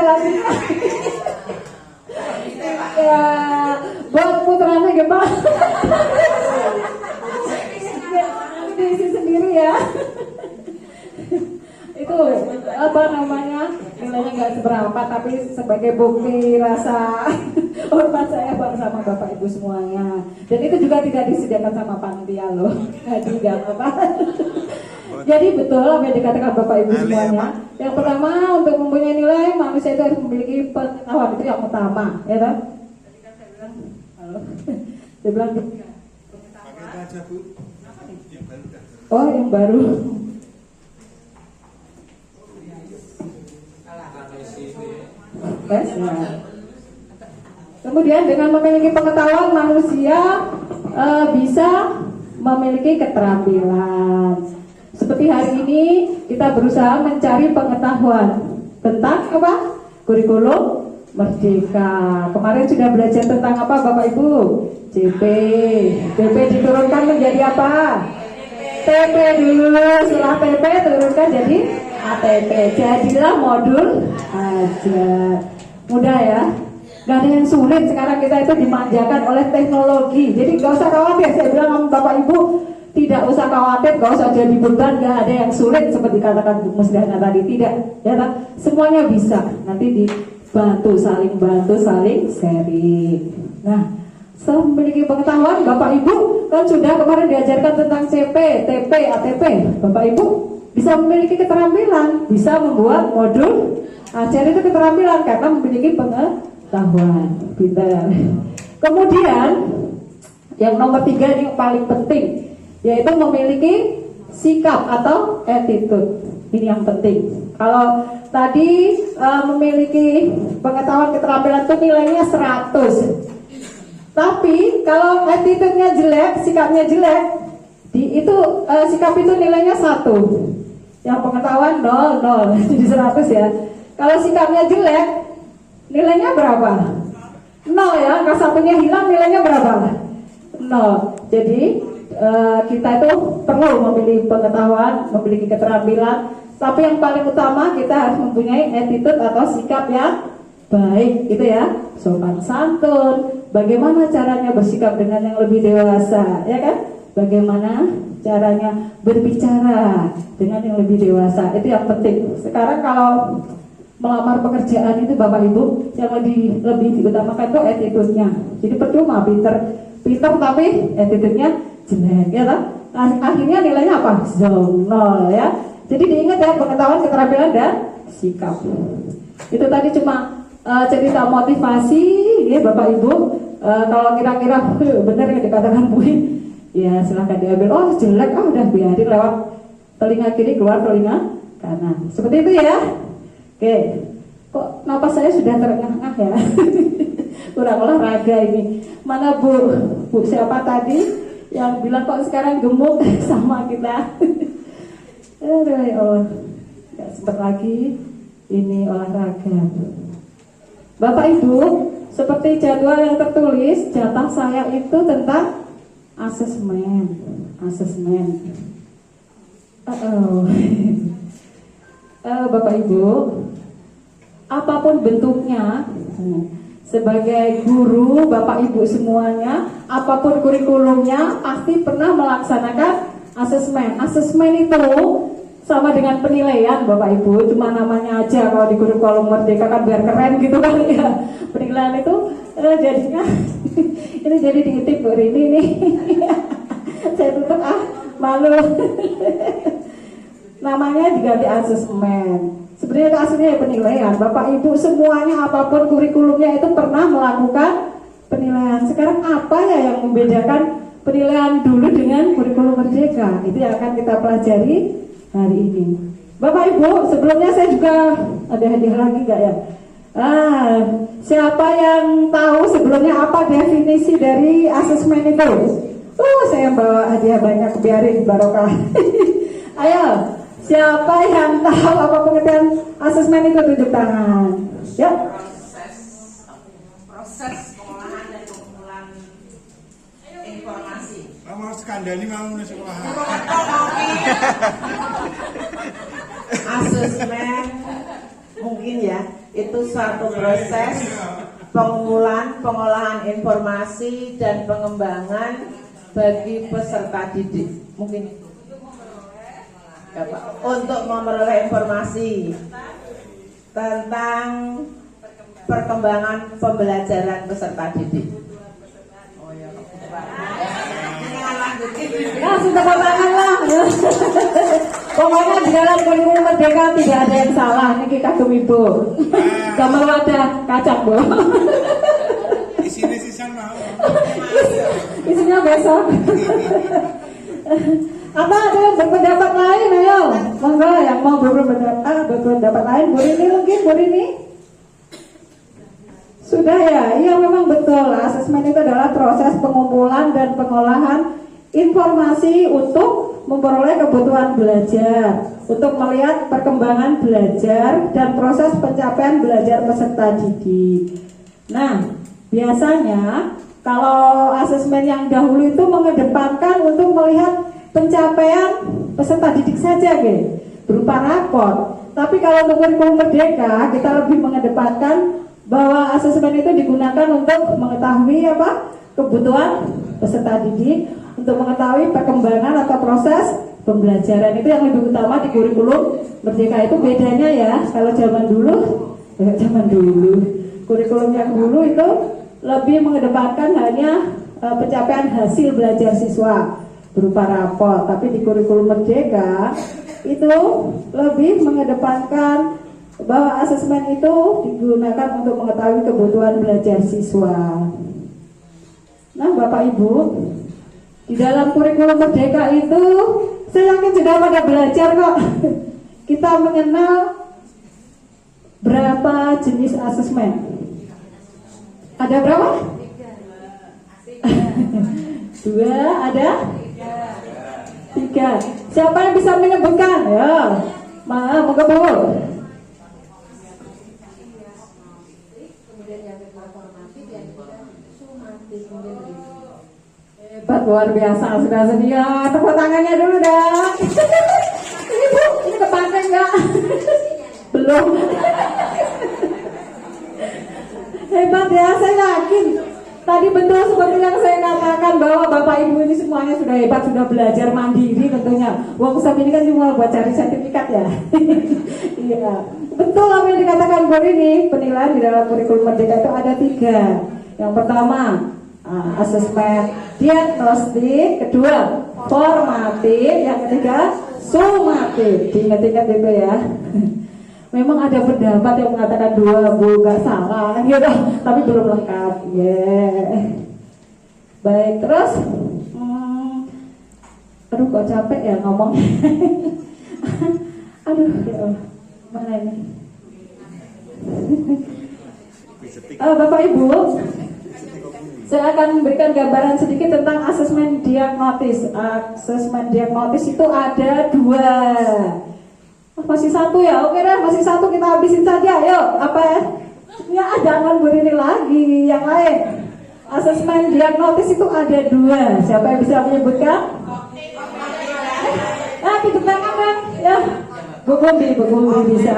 instalasinya. Ya, buat putranya gimana? Diisi sendiri ya. Itu apa namanya, nilainya nggak seberapa, tapi sebagai bukti rasa hormat saya sama Bapak Ibu semuanya. Dan itu juga tidak disediakan sama panitia loh, nggak apa. Jadi betul apa yang dikatakan Bapak Ibu semuanya. Yang pertama, untuk mempunyai nilai, manusia itu harus memiliki pengetahuan, itu yang utama, ya kan? Tadi kan saya bilang, halo, saya bilang oh yang baru. Kemudian dengan memiliki pengetahuan, manusia bisa memiliki keterampilan. Seperti hari ini kita berusaha mencari pengetahuan tentang apa? Kurikulum Merdeka. Kemarin sudah belajar tentang apa Bapak Ibu? CP. CP diturunkan menjadi apa? TP dulu. Setelah TP turunkan jadi ATP. Jadilah modul aja. Mudah ya. Gak ada yang sulit. Sekarang kita itu dimanjakan oleh teknologi. Jadi gak usah khawatir. Saya bilang sama Bapak Ibu, tidak usah khawatir, gak usah jadi beban. Gak ada yang sulit seperti katakan Bu Musdana tadi. Tidak, ya kan? Semuanya bisa. Nanti dibantu, saling sharing. Nah, setelah memiliki pengetahuan, Bapak Ibu kan sudah kemarin diajarkan tentang CP, TP, ATP. Bapak Ibu bisa memiliki keterampilan, bisa membuat modul ajar. Itu keterampilan karena memiliki pengetahuan. Pintar. Kemudian yang nomor 3 ini yang paling penting, yaitu memiliki sikap atau attitude. Ini yang penting. Kalau tadi memiliki pengetahuan, keterampilan itu nilainya 100. Tapi kalau attitude-nya jelek, sikapnya jelek, sikap itu nilainya 1. Yang pengetahuan 0, jadi 100 ya. Kalau sikapnya jelek, nilainya berapa? 0 ya. Angka satunya hilang, nilainya berapa? 0. Jadi kita itu perlu memiliki pengetahuan, memiliki keterampilan. Tapi yang paling utama kita harus mempunyai attitude atau sikap yang baik, gitu ya. Sopan santun. Bagaimana caranya bersikap dengan yang lebih dewasa, ya kan? Bagaimana caranya berbicara dengan yang lebih dewasa, itu yang penting. Sekarang kalau melamar pekerjaan itu Bapak Ibu, yang lebih diutamakan itu attitude-nya. Jadi percuma pinter tapi attitude-nya jelek, ya kan? Akhirnya nilainya apa? 0 ya. Jadi diingat ya, pengetahuan, keterampilan dan sikap. Itu tadi cuma cerita motivasi ya Bapak Ibu. Kalau kira-kira benar yang dikatakan Bu, ya silahkan diambil. Oh jelek, udah biarin, lewat telinga kiri keluar telinga kanan. Seperti itu ya. Oke, kok napas saya sudah terengah-engah ya. Kurang olahraga ini. Mana Bu siapa tadi yang bilang kok sekarang gemuk sama kita. Aduh ya Allah, gak sempat lagi ini olahraga. Bapak Ibu, seperti jadwal yang tertulis, jatah saya itu tentang asesmen. Bapak Ibu, apapun bentuknya, sebagai guru, Bapak Ibu semuanya, apapun kurikulumnya, pasti pernah melaksanakan asesmen. Asesmen itu sama dengan penilaian Bapak Ibu, cuma namanya aja. Kalau di kurikulum Merdeka kan biar keren gitu kan ya. Penilaian itu jadinya ini jadi diintip Bu Rini nih. Saya tutup malu. Namanya diganti asesmen. Sebenarnya itu aslinya penilaian. Bapak Ibu semuanya apapun kurikulumnya itu pernah melakukan penilaian. Sekarang apa ya yang membedakan penilaian dulu dengan kurikulum Merdeka? Itu yang akan kita pelajari hari ini. Bapak Ibu, sebelumnya saya juga ada hadiah lagi enggak ya? Siapa yang tahu sebelumnya apa definisi dari asesmen itu? Saya bawa hadiah banyak, biarin barokah. Ayo, siapa yang tahu apa pengertian asesmen itu, tunjuk tangan. Ya. Proses pengolahan dan pengumpulan informasi. Mau skandali mau di sekolah. Asesmen mungkin ya itu suatu proses pengumpulan, pengolahan informasi dan pengembangan bagi peserta didik. Mungkin itu. Ya, Pak. Untuk memperoleh informasi tentang perkembangan pembelajaran peserta didik. Oh ya, Nah, sudah tangan lah. Pokoknya di dalam kurikulum merdeka tidak ada yang salah. Ini kagum ibu. Gambar wadah kacang bu. Isinya sisan mau. Isinya besok. Apa ada yang berpendapat lain? Ayo, monggo yang mau berpendapat lain. Bu Rini mungkin, Bu Rini. Sudah ya, iya memang betul. Asesmen itu adalah proses pengumpulan dan pengolahan informasi untuk memperoleh kebutuhan belajar, untuk melihat perkembangan belajar dan proses pencapaian belajar peserta didik. Nah, biasanya kalau asesmen yang dahulu itu mengedepankan untuk melihat pencapaian peserta didik saja, berupa rapor. Tapi kalau untuk kurikulum merdeka, kita lebih mengedepankan bahwa asesmen itu digunakan untuk mengetahui kebutuhan peserta didik, untuk mengetahui perkembangan atau proses pembelajaran. Itu yang lebih utama di kurikulum merdeka. Itu bedanya ya, kalau zaman dulu kurikulum yang dulu itu lebih mengedepankan hanya pencapaian hasil belajar siswa berupa rapor. Tapi di kurikulum merdeka itu lebih mengedepankan bahwa asesmen itu digunakan untuk mengetahui kebutuhan belajar siswa. Nah, Bapak Ibu, di dalam kurikulum merdeka itu saya yakin sudah pada belajar kok. Kita mengenal berapa jenis asesmen? Ada berapa? 2, ada? 3. Siapa yang bisa menyebutkan? Ya, moga Bu. Hebat, luar biasa. Sudah sedia, tepuk tangannya dulu dong. Ini Bu, ini kepakai enggak? Belum. Hebat ya, saya yakin tadi betul seperti yang saya katakan bahwa Bapak Ibu ini semuanya sudah hebat, sudah belajar mandiri tentunya. Workshop ini kan cuma buat cari sertifikat ya. Iya, betul apa yang dikatakan Bu ini. Penilaian di dalam kurikulum merdeka itu ada 3. Yang pertama, asesmen diagnostik, kedua formatif, yang ketiga sumatif. Diingat-ingat itu ya. Memang ada pendapat yang mengatakan 2, Bu, gak salah gitu, tapi belum lengkap. Baik, terus aduh kok capek ya ngomong. Aduh ya, mana ini? Bapak Ibu, saya akan memberikan gambaran sedikit tentang asesmen diagnotis. Asesmen diagnotis itu ada 2. Masih 1 ya, oke deh, masih 1 kita habisin saja. Ayo, apa ya? Ya, jangan beri lagi yang lain. Asesmen diagnotis itu ada 2. Siapa yang bisa menyebutkan? Tepuk tangan kan? Ya, Bu Gumbi bisa.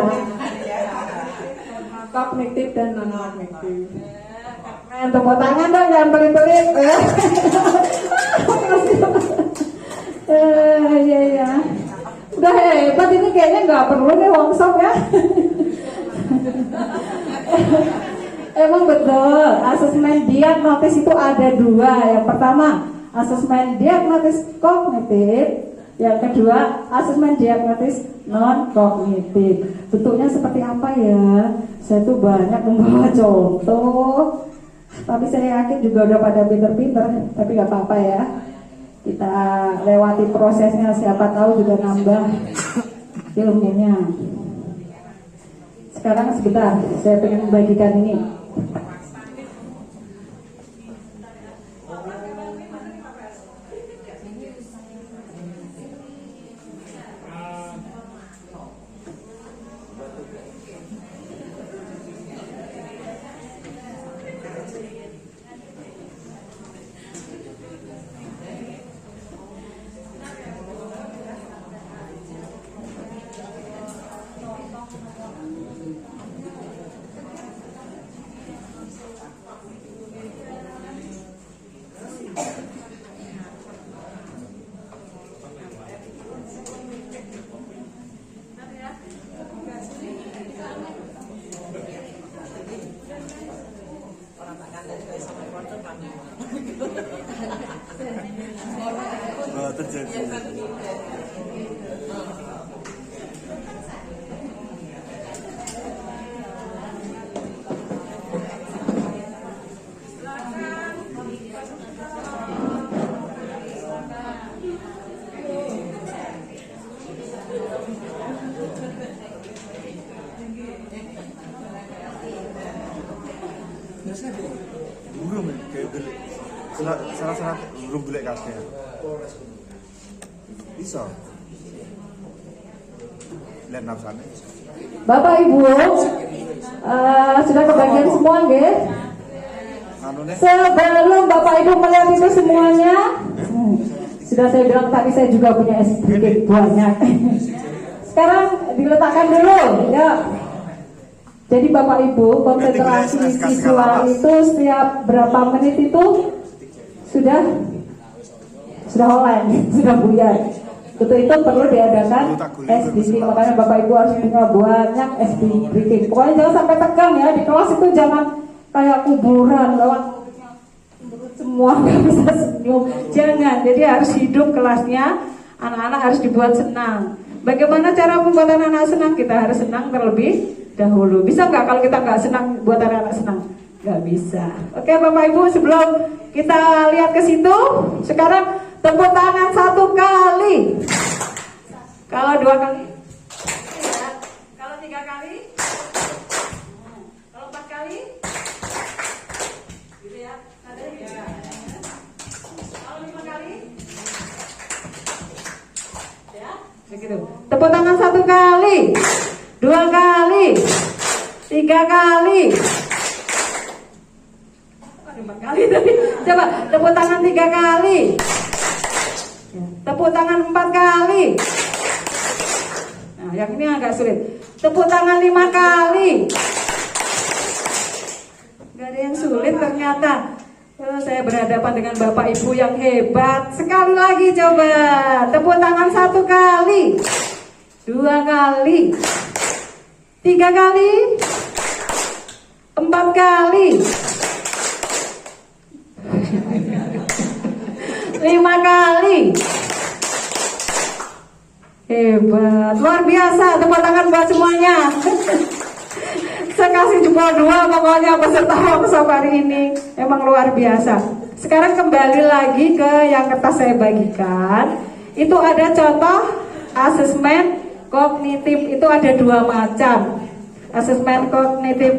Kognitif dan non kognitif. Tepuk tangan dong, jangan pelit-pelit. Iya. Udah hebat ini, kayaknya nggak perlu nih workshop ya. Emang betul, asesmen diagnotis itu ada 2. Yang pertama, asesmen diagnotis kognitif. Yang kedua, asesmen diagnotis non kognitif. Bentuknya seperti apa ya? Saya tuh banyak membawa contoh, tapi saya yakin juga udah pada pinter-pinter. Tapi nggak apa-apa ya, kita lewati prosesnya, siapa tahu juga nambah ilmunya. Sekarang sebentar, saya pengen membagikan ini. terjadi. Belum kayak beli. Salah belum beli kabeh. Bisa. Lihat nafsane. Bapak Ibu, sudah kebagian semua nggih? Anune Sebelum Bapak Ibu melihat itu semuanya, sudah saya bilang tadi saya juga punya sedikit banyak. Sekarang diletakkan dulu, ya. Jadi Bapak Ibu, konsentrasi siswa itu setiap berapa menit itu sudah online, sudah buyar. Untuk itu perlu diadakan SDG, makanya Bapak Ibu harus punya banyak SDG. Pokoknya jangan sampai tegang ya, di kelas itu jangan kayak kuburan, lewat semua nggak bisa senyum. Jangan, jadi harus hidup kelasnya, anak-anak harus dibuat senang. Bagaimana cara membuat anak-anak senang? Kita harus senang terlebih dahulu. Bisa nggak kalau kita nggak senang buat anak-anak senang? Nggak bisa. Oke Bapak Ibu, sebelum kita lihat ke situ, sekarang tepuk tangan 1 kali. Kalau 2 kali, ya. Kalau 3 kali, kalau 4 kali, gitu ya. Ada gitu ya. Kalau 5 kali, ya, begitu. Tepuk tangan 1 kali, 2 kali, 3 kali. 4 kali tadi. Coba tepuk tangan 3 kali. Tepuk tangan 4 kali. Nah, yang ini agak sulit. Tepuk tangan 5 kali. Gak ada yang sulit ternyata. Saya berhadapan dengan Bapak Ibu yang hebat. Sekali lagi coba. Tepuk tangan 1 kali, 2 kali, 3 kali, 4 kali, 5 kali. Hebat, luar biasa. Tepuk tangan buat semuanya. Saya kasih jempol 2 pokoknya peserta workshop hari ini. Emang luar biasa. Sekarang kembali lagi ke yang kertas saya bagikan. Itu ada contoh asesmen kognitif. Itu ada 2 macam. Asesmen kognitif,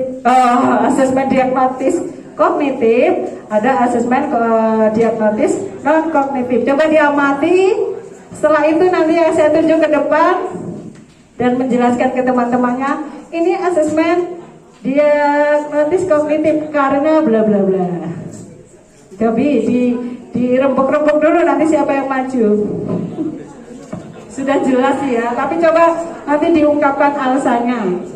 asesmen diagnosis kognitif, ada asesmen diagnosis non kognitif. Coba diamati. Setelah itu nanti saya tunjuk ke depan dan menjelaskan ke teman-temannya. Ini asesmen diagnosis kognitif karena bla bla bla. Jadi dirempuk-rempuk dulu nanti siapa yang maju. Sudah jelas ya, tapi coba nanti diungkapkan alasannya.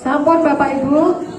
Sampun Bapak Ibu.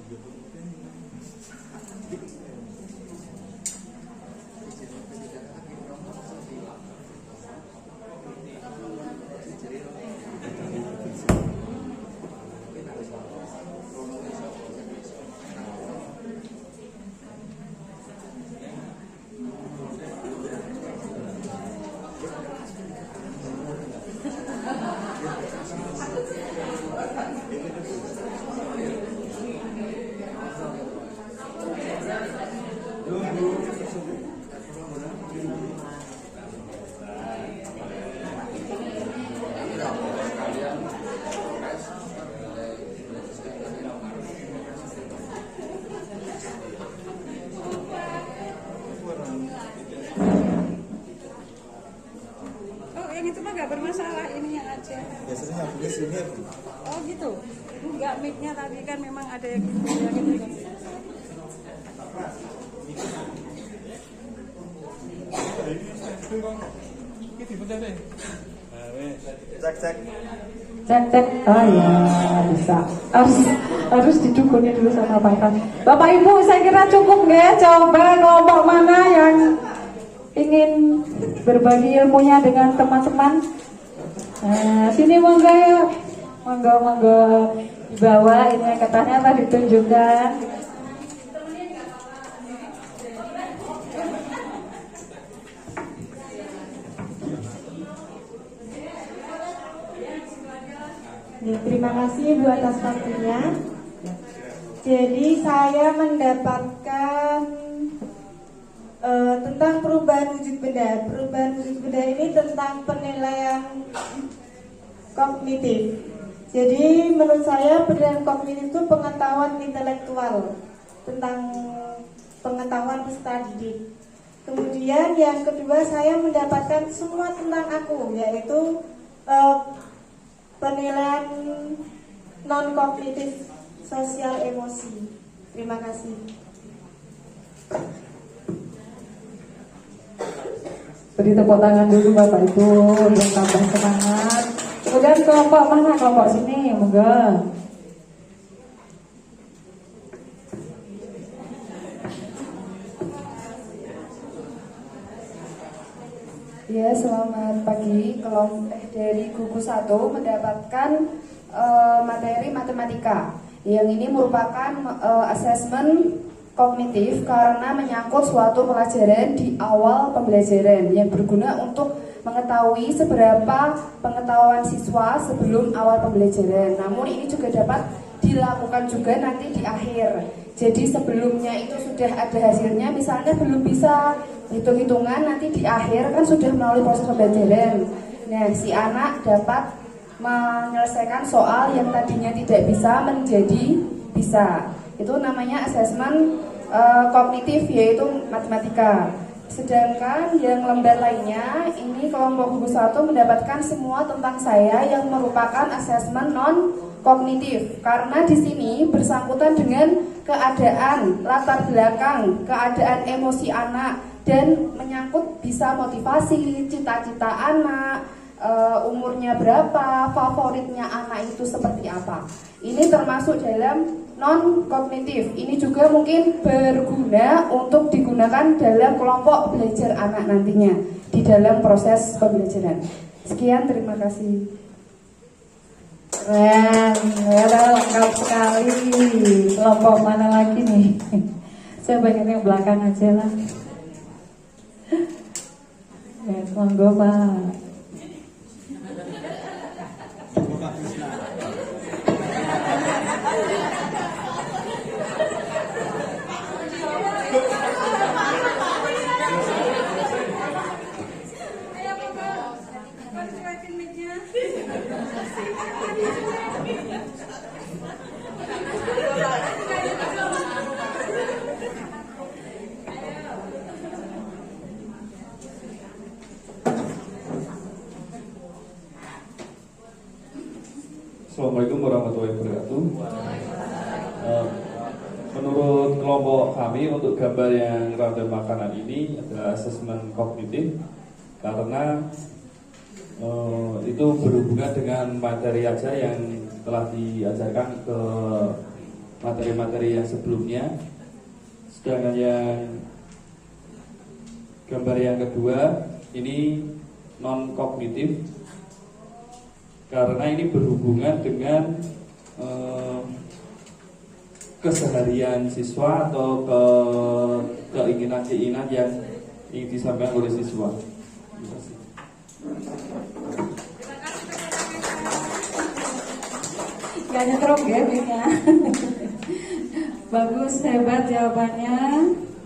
Oh, yang itu mah nggak bermasalah, ini yang aja. Biasanya aku sini. Oh gitu. Nggak mic-nya tapi kan memang ada yang gitu. Cek. Cek. Oh ya, bisa. Harus didukungin dulu sama Pak Ivan. Bapak Ibu, saya kira cukup nggak? Coba kelompok mana yang ingin berbagi ilmunya dengan teman-teman? Nah, sini monggo ya. Monggo dibawa ini katanya tadi ditunjukkan. Ya, terima kasih Bu atas waktunya. Jadi saya mendapatkan tentang perubahan wujud benda. Perubahan wujud benda ini tentang penilaian kognitif. Jadi menurut saya penilaian kognitif itu pengetahuan intelektual tentang pengetahuan peserta didik. Kemudian yang kedua saya mendapatkan semua tentang aku, yaitu penilaian non kognitif sosial emosi. Terima kasih. Beri tepuk tangan dulu Bapak Ibu yang tambah semangat. Kemudian kelompok mana? Kelompok sini, moga. Ya, selamat pagi. Kelompok dari gugus 1 mendapatkan materi matematika. Yang ini merupakan asesmen kognitif karena menyangkut suatu pelajaran di awal pembelajaran yang berguna untuk mengetahui seberapa pengetahuan siswa sebelum awal pembelajaran. Namun ini juga dapat dilakukan juga nanti di akhir. Jadi sebelumnya itu sudah ada hasilnya, misalnya belum bisa hitung-hitungan, nanti di akhir kan sudah melalui proses pembelajaran. Nah, si anak dapat menyelesaikan soal yang tadinya tidak bisa menjadi bisa. Itu namanya asesmen kognitif, yaitu matematika. Sedangkan yang lembar lainnya, ini kelompok gugus 1 mendapatkan semua tentang saya yang merupakan asesmen non kognitif. Karena di sini bersangkutan dengan keadaan latar belakang, keadaan emosi anak, dan menyangkut bisa motivasi, cita-cita anak, umurnya berapa, favoritnya anak itu seperti apa. Ini termasuk dalam non kognitif. Ini juga mungkin berguna untuk digunakan dalam kelompok belajar anak nantinya di dalam proses pembelajaran. Sekian, terima kasih. Keren, ya lengkap sekali. Kelompok mana lagi nih? Saya banyak yang belakang aja lah. Ya, monggo Pak. Assalamualaikum warahmatullahi wabarakatuh. Menurut kelompok kami untuk gambar yang random makanan ini adalah asesmen kognitif karena itu berhubungan dengan materi aja yang telah diajarkan ke materi-materi yang sebelumnya. Sedangkan yang gambar yang kedua ini non kognitif, karena ini berhubungan dengan keseharian siswa atau keinginan-keinginan yang ingin disampaikan oleh siswa. Terima kasih. Gak nyetrok ya mic-nya. Bagus, hebat jawabannya.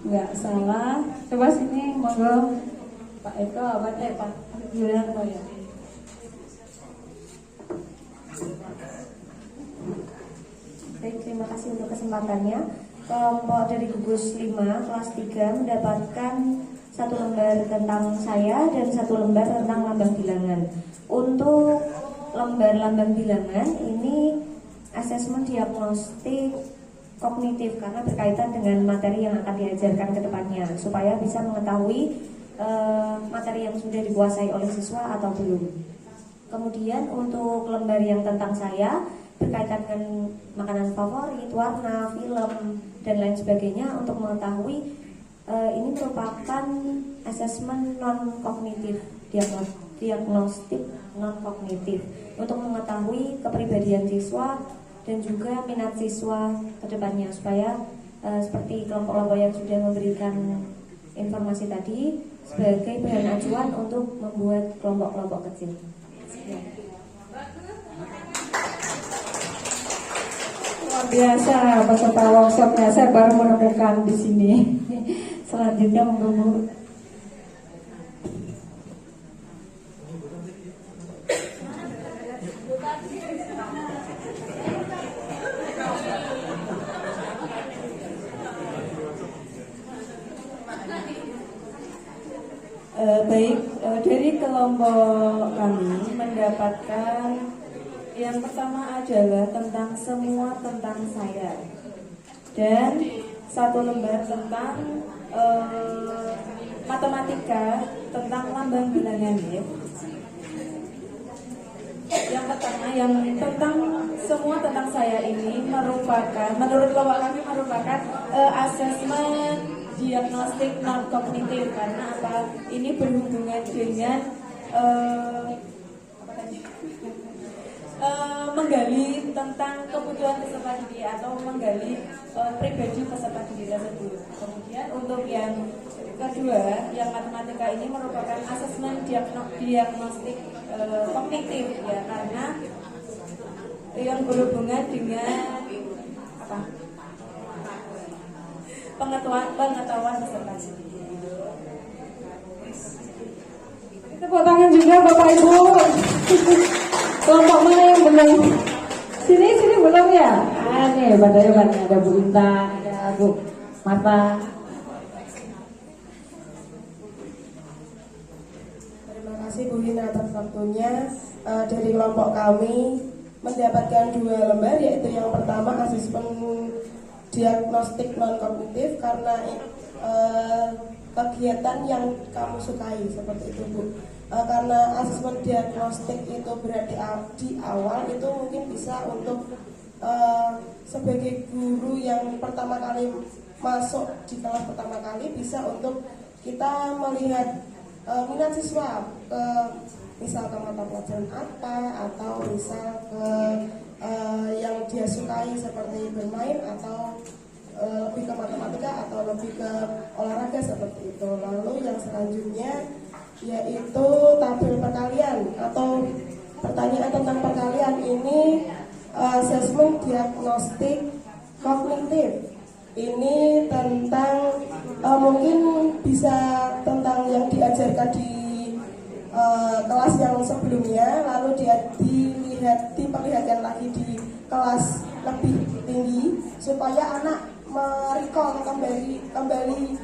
Nggak salah. Coba sini, monggo Pak Eko, Pak Yulianto ya. Baik, terima kasih untuk kesempatannya. Kelompok dari gugus 5 kelas 3 mendapatkan 1 lembar tentang saya dan 1 lembar tentang lambang bilangan. Untuk lembar lambang bilangan ini asesmen diagnostik kognitif karena berkaitan dengan materi yang akan diajarkan ke depannya supaya bisa mengetahui materi yang sudah dikuasai oleh siswa atau belum. Kemudian untuk lembar yang tentang saya berkaitan dengan makanan favorit, warna, film, dan lain sebagainya untuk mengetahui ini merupakan asesmen non-kognitif, diagnostik non-kognitif untuk mengetahui kepribadian siswa dan juga minat siswa ke depannya supaya seperti kelompok-kelompok yang sudah memberikan informasi tadi sebagai bahan acuan untuk membuat kelompok-kelompok kecil. Sekian. Luar biasa peserta workshopnya, saya baru menemukan di sini. Selanjutnya monggo. Dari kelompok kami mendapatkan yang pertama adalah tentang semua tentang saya dan 1 lembar tentang matematika tentang lambang bilangan ya. Yang pertama yang tentang semua tentang saya ini merupakan menurut kelompok kami merupakan asesmen diagnostik non kognitif karena apa? Ini berhubungan dengan menggali tentang kebutuhan peserta didik atau menggali pribadi peserta didik tersebut. Kemudian untuk yang kedua, yang matematika ini merupakan asesmen diagnostik kognitif ya karena yang berhubungan dengan apa? Pengetahuan peserta didik. Tepuk tangan juga Bapak Ibu. Kelompok mana yang belum? Sini belum ya? Nih hebat ada Bu Intan, ada Bu Marta. Terima kasih Bu Hina atas waktunya. Dari kelompok kami mendapatkan 2 lembar, yaitu yang pertama asesmen diagnostik non kognitif karena kegiatan yang kamu sukai seperti itu Bu. Karena asesmen diagnostik itu berarti di awal itu mungkin bisa untuk sebagai guru yang pertama kali masuk di kelas pertama kali bisa untuk kita melihat minat siswa ke misal ke mata pelajaran apa atau misal ke yang dia sukai seperti bermain atau lebih ke matematika atau lebih ke olahraga seperti itu. Lalu yang selanjutnya yaitu tabel perkalian atau pertanyaan tentang perkalian ini asesmen diagnostik kognitif. Ini tentang mungkin bisa tentang yang diajarkan di kelas yang sebelumnya lalu diperlihatkan lagi di kelas lebih tinggi supaya anak merecall kembali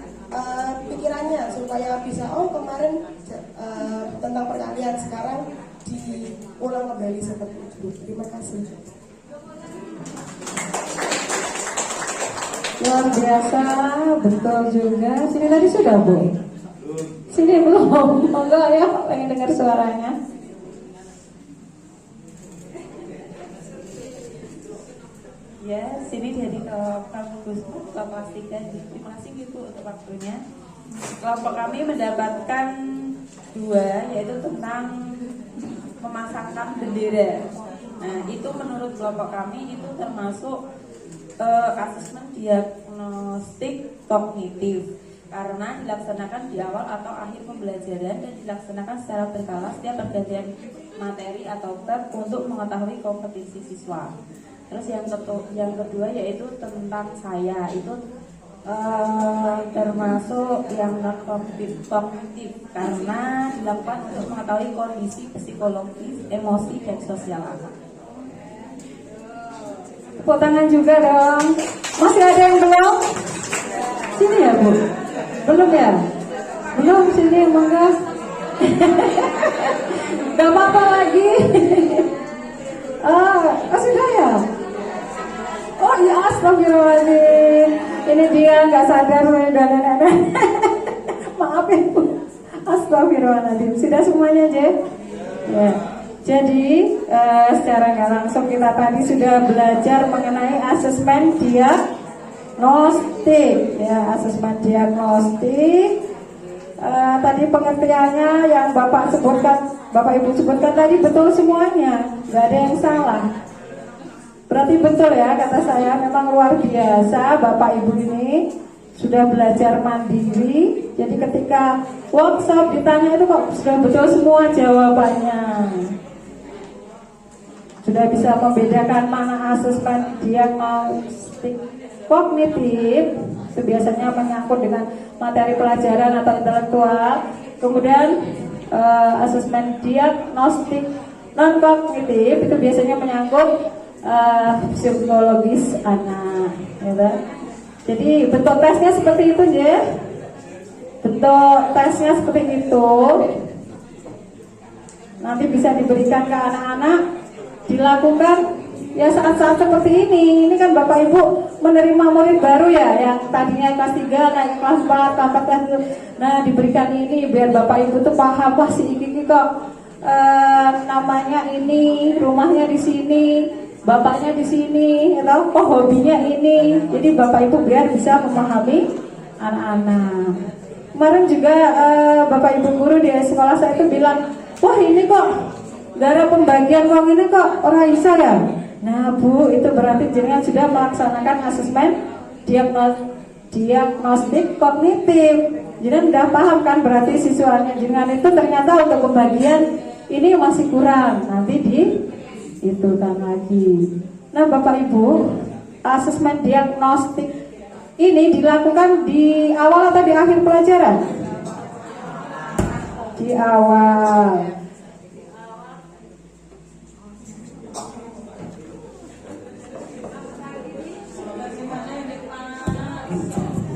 pikirannya supaya bisa kemarin tentang perkalian sekarang diulang kembali seperti itu. Terima kasih. Luar biasa, betul juga. Sini tadi sudah Bu. Sini belum. Monggo ya, pengen dengar suaranya. Ya, sini jadi kampus kelas 3. Terima kasih Ibu untuk waktunya. Kelompok kami mendapatkan 2, yaitu tentang memasangkan bendera. Nah, itu menurut kelompok kami itu termasuk asesmen diagnostik kognitif karena dilaksanakan di awal atau akhir pembelajaran dan dilaksanakan secara berkala setiap pergantian materi atau bab untuk mengetahui kompetensi siswa. Terus yang kedua yaitu tentang saya, itu termasuk yang non kognitif karena dilakukan untuk mengetahui kondisi psikologis, emosi dan sosial anak. Tepuk tangan juga dong. Masih ada yang belum? Sini ya Bu? Belum ya? Belum, sini mangga. Gak apa-apa lagi. Sudah ya? Oh iya, astagfirullahaladzim. Ini dia gak sadar udah nenek. Maaf ya Bu. Astagfirullahaladzim. Sudah semuanya Je? Ya. Jadi secara nggak langsung kita tadi sudah belajar mengenai asesmen diagnostik, ya asesmen diagnostik. Tadi pengertiannya yang Bapak Ibu sebutkan tadi betul semuanya, nggak ada yang salah. Berarti betul ya kata saya, memang luar biasa Bapak Ibu ini sudah belajar mandiri. Jadi ketika workshop ditanya itu kok sudah betul semua jawabannya. Sudah bisa membedakan mana asesmen diagnostik kognitif, itu biasanya menyangkut dengan materi pelajaran atau intelektual. Kemudian asesmen diagnostik non kognitif itu biasanya menyangkut psikologis anak, ya. Jadi bentuk tesnya seperti itu ya. Bentuk tesnya seperti itu. Nanti bisa diberikan ke anak-anak, dilakukan ya saat-saat seperti ini. Ini kan Bapak Ibu menerima murid baru ya, yang tadinya kelas 3 naik kelas 4, kelas 4. Nah, diberikan ini biar Bapak Ibu tuh paham, wah si Iki kok namanya ini, rumahnya di sini, bapaknya di sini, atau kok hobinya ini. Jadi Bapak Ibu biar bisa memahami anak-anak. Kemarin juga Bapak Ibu guru di sekolah saya itu bilang, wah ini kok gara pembagian uang ini kok orang bisa ya. Nah Bu, itu berarti jenengan sudah melaksanakan asesmen diagnostik kognitif. Jenengan sudah paham kan, berarti siswanya jenengan itu ternyata untuk pembagian ini masih kurang. Nanti itu kan lagi. Nah Bapak Ibu, asesmen diagnostik ini dilakukan di awal atau di akhir pelajaran? Di awal.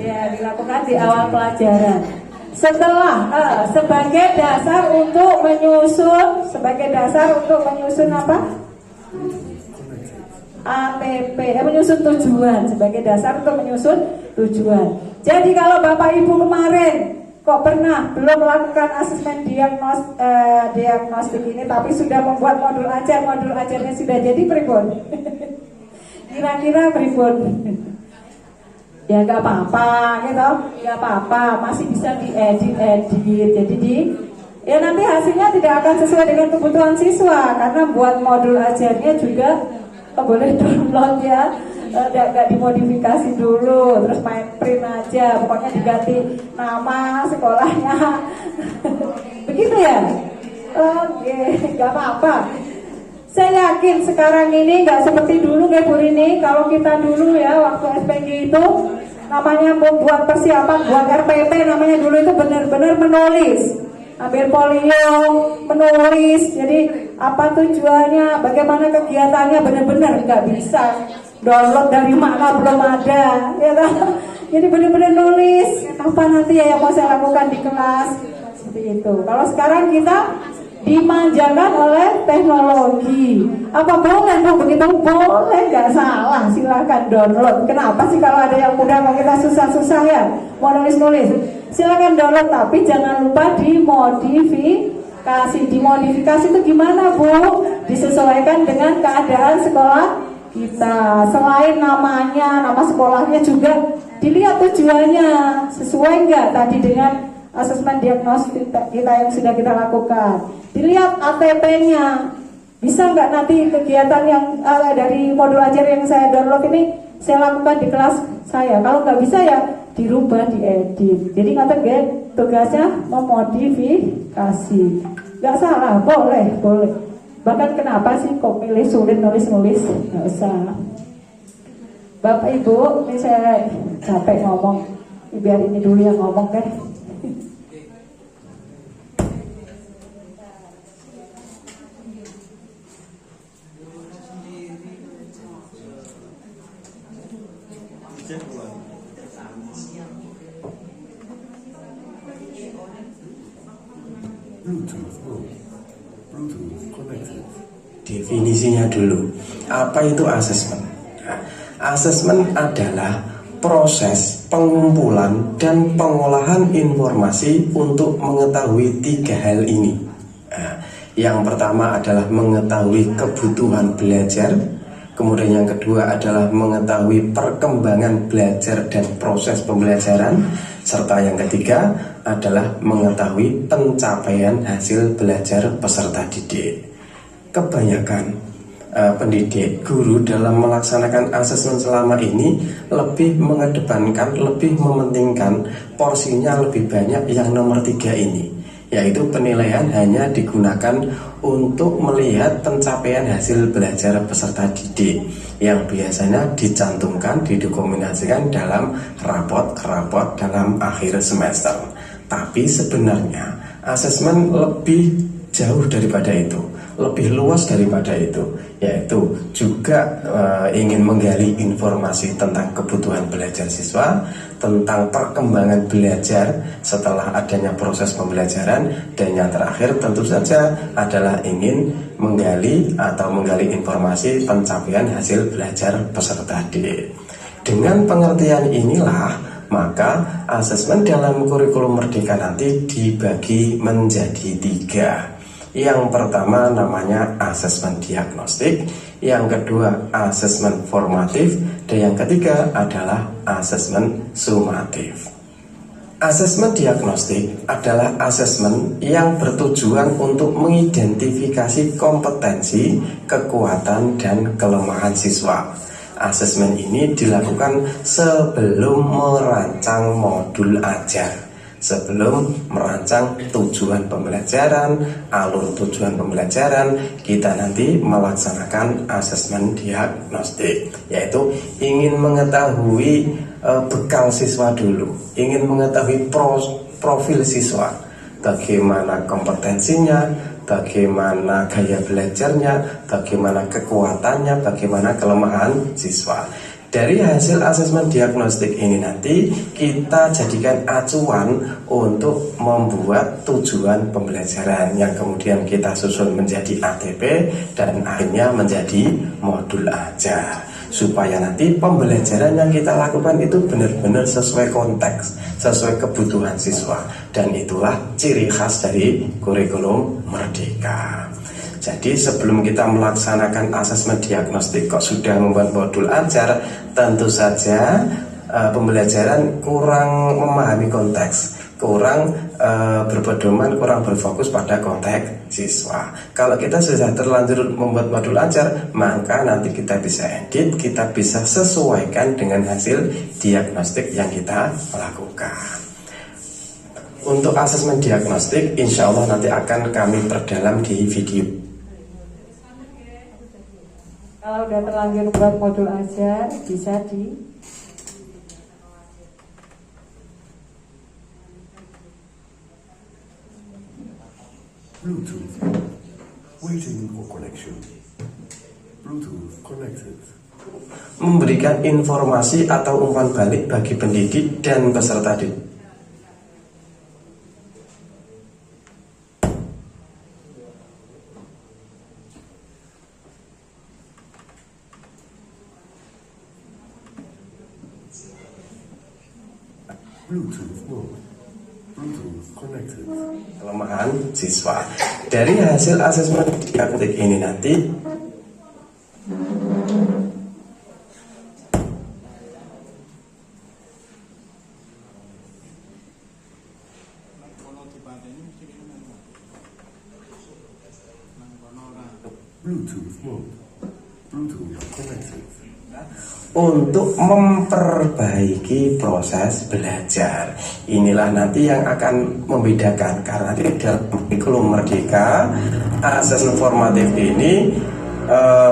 Ya, dilakukan di awal pelajaran. Setelah sebagai dasar untuk menyusun apa? ATP, menyusun tujuan, sebagai dasar untuk menyusun tujuan. Jadi kalau Bapak Ibu kemarin kok pernah belum melakukan asesmen diagnostik ini, tapi sudah membuat modul ajarnya sudah jadi pripun? Kira-kira pripun? Ya nggak apa-apa, gitu, nggak apa-apa, masih bisa diedit. Jadi ya nanti hasilnya tidak akan sesuai dengan kebutuhan siswa, karena buat modul ajarnya juga boleh download ya, nggak dimodifikasi dulu, terus main print aja, pokoknya diganti nama sekolahnya, begitu ya. Oke, nggak apa-apa. Saya yakin sekarang ini nggak seperti dulu kayak Bu Rini. Kalau kita dulu ya waktu SPG itu namanya membuat persiapan buat RPP, namanya dulu itu benar-benar menulis, ambil folio, menulis. Jadi apa tujuannya, bagaimana kegiatannya, benar-benar nggak bisa download dari mana, belum ada, ya kan? Jadi benar-benar nulis apa nanti ya yang mau saya lakukan di kelas, seperti itu. Kalau sekarang kita dimanjakan oleh teknologi. Apa boleh dong begitu? Boleh, nggak salah, silakan download. Kenapa sih kalau ada yang mudah mau kita susah-susah ya mau nulis-nulis? Silakan download, tapi jangan lupa dimodifikasi. Dimodifikasi itu gimana Bu? Disesuaikan dengan keadaan sekolah kita selain namanya, nama sekolahnya juga dilihat tujuannya sesuai nggak tadi dengan asesmen diagnostik kita yang sudah kita lakukan. Dilihat ATP-nya, bisa nggak nanti kegiatan yang dari modul ajar yang saya download ini saya lakukan di kelas saya. Kalau nggak bisa ya dirubah, diedit. Jadi nggak tugasnya memodifikasi. Nggak salah, boleh. Bahkan kenapa sih kok pilih sulit nulis-nulis? Nggak usah. Bapak Ibu, ini saya capek ngomong. Biar ini dulu yang ngomong deh. Definisinya dulu, apa itu asesmen? Nah, asesmen adalah proses pengumpulan dan pengolahan informasi untuk mengetahui 3 hal ini. Nah, yang pertama adalah mengetahui kebutuhan belajar, kemudian yang kedua adalah mengetahui perkembangan belajar dan proses pembelajaran, serta yang ketiga adalah mengetahui pencapaian hasil belajar peserta didik. Kebanyakan pendidik, guru dalam melaksanakan asesmen selama ini lebih mengedepankan, lebih mementingkan porsinya lebih banyak yang nomor 3 ini, yaitu penilaian hanya digunakan untuk melihat pencapaian hasil belajar peserta didik yang biasanya dicantumkan, didokumentasikan dalam rapot-rapot dalam akhir semester. Tapi sebenarnya asesmen lebih jauh daripada itu, lebih luas daripada itu, yaitu juga ingin menggali informasi tentang kebutuhan belajar siswa, tentang perkembangan belajar setelah adanya proses pembelajaran, dan yang terakhir tentu saja adalah ingin menggali informasi pencapaian hasil belajar peserta didik. Dengan pengertian inilah, maka asesmen dalam kurikulum Merdeka nanti dibagi menjadi 3. Yang pertama namanya asesmen diagnostik, yang kedua asesmen formatif, dan yang ketiga adalah asesmen sumatif. Asesmen diagnostik adalah asesmen yang bertujuan untuk mengidentifikasi kompetensi, kekuatan, dan kelemahan siswa. Asesmen ini dilakukan sebelum merancang modul ajar, sebelum merancang tujuan pembelajaran, alur tujuan pembelajaran. Kita nanti melaksanakan asesmen diagnostik, yaitu ingin mengetahui bekal siswa dulu, ingin mengetahui profil siswa, bagaimana kompetensinya, bagaimana gaya belajarnya, bagaimana kekuatannya, bagaimana kelemahan siswa. Dari hasil asesmen diagnostik ini nanti kita jadikan acuan untuk membuat tujuan pembelajaran yang kemudian kita susun menjadi ATP dan akhirnya menjadi modul ajar, supaya nanti pembelajaran yang kita lakukan itu benar-benar sesuai konteks, sesuai kebutuhan siswa. Dan itulah ciri khas dari kurikulum Merdeka. Jadi sebelum kita melaksanakan asesmen diagnostik kok sudah membuat modul ajar, tentu saja pembelajaran kurang memahami konteks, kurang berpedoman, kurang berfokus pada konteks siswa. Kalau kita sudah terlanjur membuat modul ajar, maka nanti kita bisa edit, kita bisa sesuaikan dengan hasil diagnostik yang kita lakukan. Untuk asesmen diagnostik, insya Allah nanti akan kami perdalam di video. Kalau udah terlanjur buat modul ajar, bisa di Bluetooth. Waiting for connection. Bluetooth connected. Memberikan informasi atau umpan balik bagi pendidik dan peserta didik. Bluetooth mode. Bluetooth connected. Kelemahan siswa. Dari hasil asesmen diagnostik ini nanti untuk memperbaiki proses belajar. Inilah nanti yang akan membedakan, karena di dalam kurikulum Merdeka asesmen formatif ini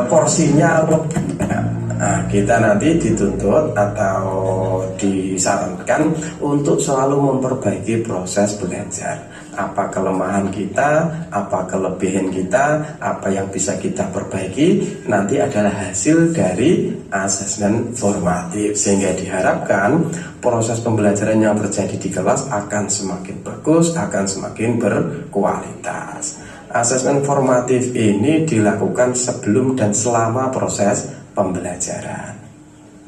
porsinya lebih banyak. Nah, kita nanti dituntut atau disarankan untuk selalu memperbaiki proses belajar. Apa kelemahan kita, apa kelebihan kita, apa yang bisa kita perbaiki, nanti adalah hasil dari asesmen formatif. Sehingga diharapkan proses pembelajaran yang terjadi di kelas akan semakin bagus, akan semakin berkualitas. Asesmen formatif ini dilakukan sebelum dan selama proses pembelajaran.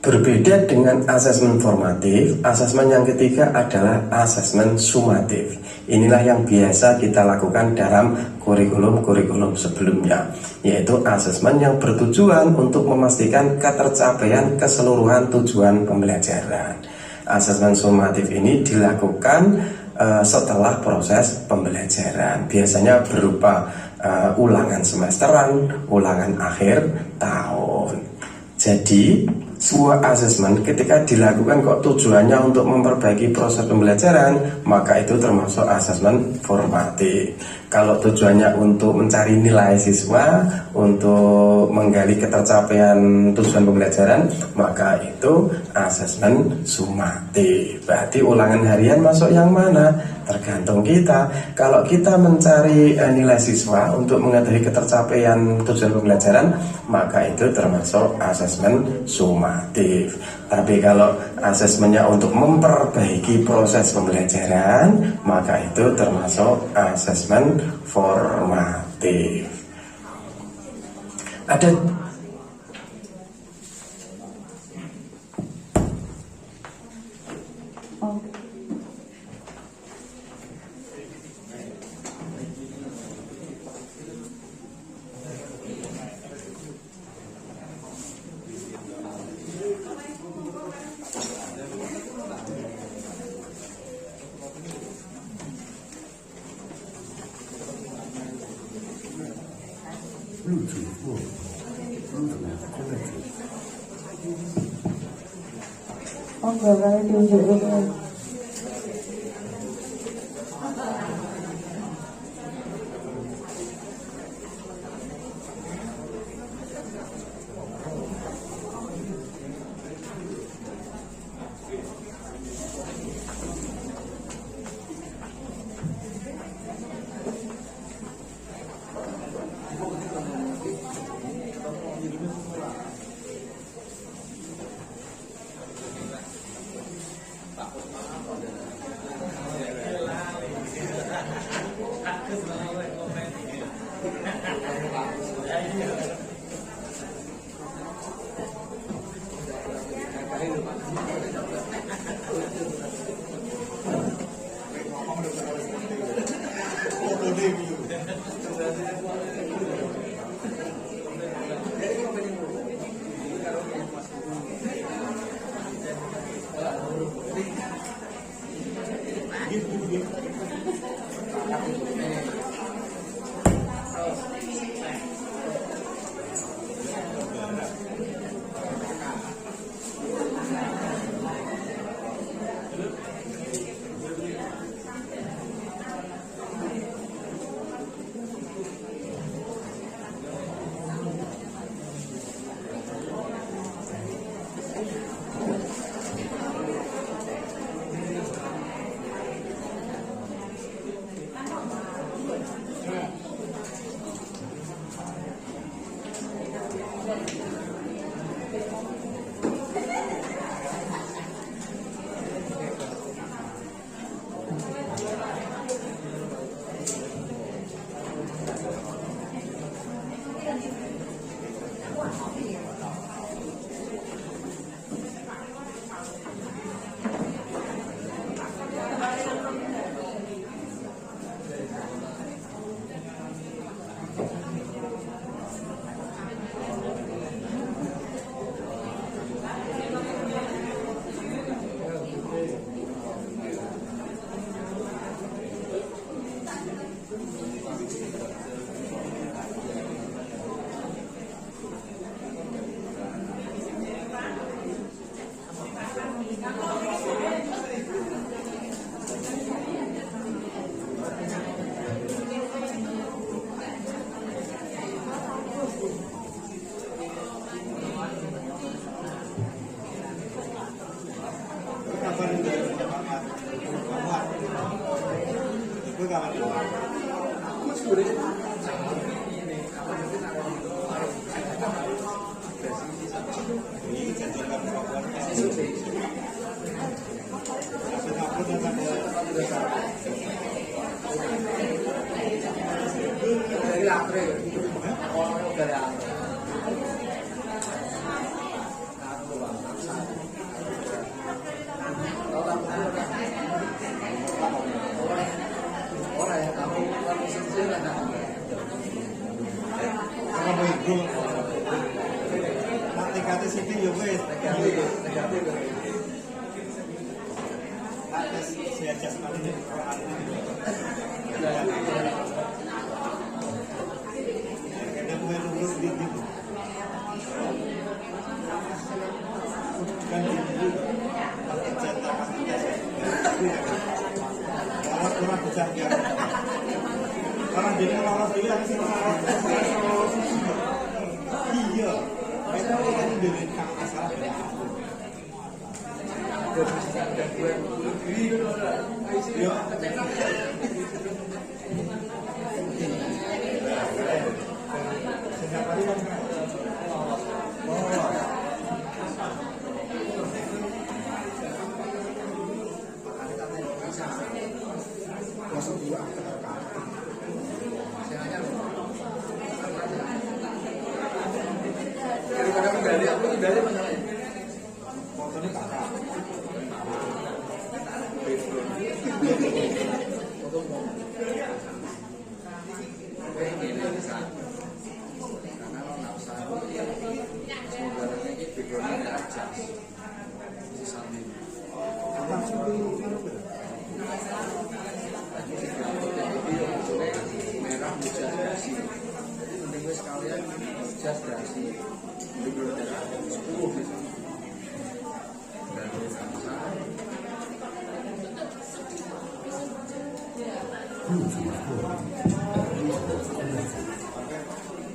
Berbeda dengan asesmen formatif, asesmen yang ketiga adalah asesmen sumatif. Inilah yang biasa kita lakukan dalam kurikulum-kurikulum sebelumnya, yaitu asesmen yang bertujuan untuk memastikan ketercapaian keseluruhan tujuan pembelajaran. Asesmen sumatif ini dilakukan setelah proses pembelajaran, biasanya berupa ulangan semesteran, ulangan akhir tahun. Jadi sebuah asesmen ketika dilakukan kok tujuannya untuk memperbaiki proses pembelajaran, maka itu termasuk asesmen formatif. Kalau tujuannya untuk mencari nilai siswa, untuk menggali ketercapaian tujuan pembelajaran, maka itu asesmen sumatif. Berarti ulangan harian masuk yang mana? Tergantung kita. Kalau kita mencari nilai siswa untuk mengetahui ketercapaian tujuan pembelajaran, maka itu termasuk asesmen sumatif. Tapi kalau asesmennya untuk memperbaiki proses pembelajaran, maka itu termasuk asesmen formatif. Ada Oh, enggak, kalian diunjuk-unjuk.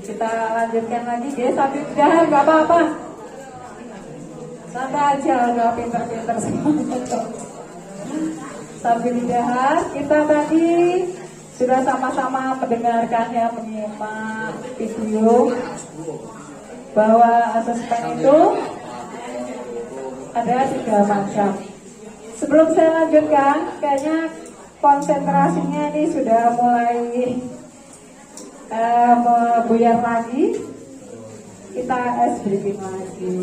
Kita lanjutkan lagi guys, sambil udahan gak apa-apa. Santai aja, gak pinter-pinter semua. Sambil udahan, kita tadi sudah sama-sama mendengarkan ya, menyimak video bahwa asesmen itu ada 3 macam. Sebelum saya lanjutkan, kayaknya konsentrasinya ini sudah mulai membuyar lagi. Kita briefing lagi.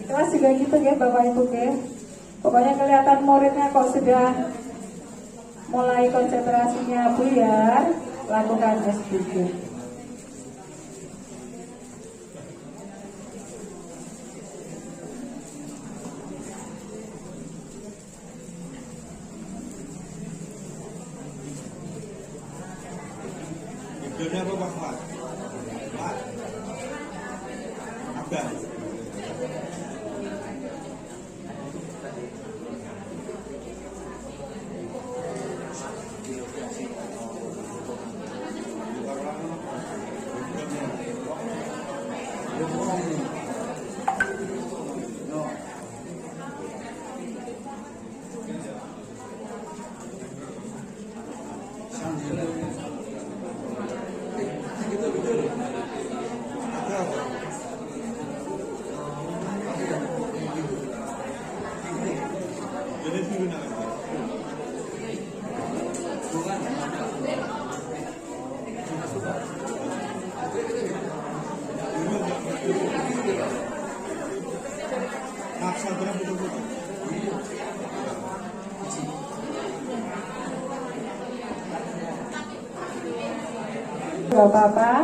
Kelas juga gitu ya Bapak Ibu ya. Pokoknya kelihatan muridnya kok sudah mulai konsentrasinya buyar, lakukan briefing. Judulnya apa Pak Fuad? Pak? Abang. Bapak-bapak,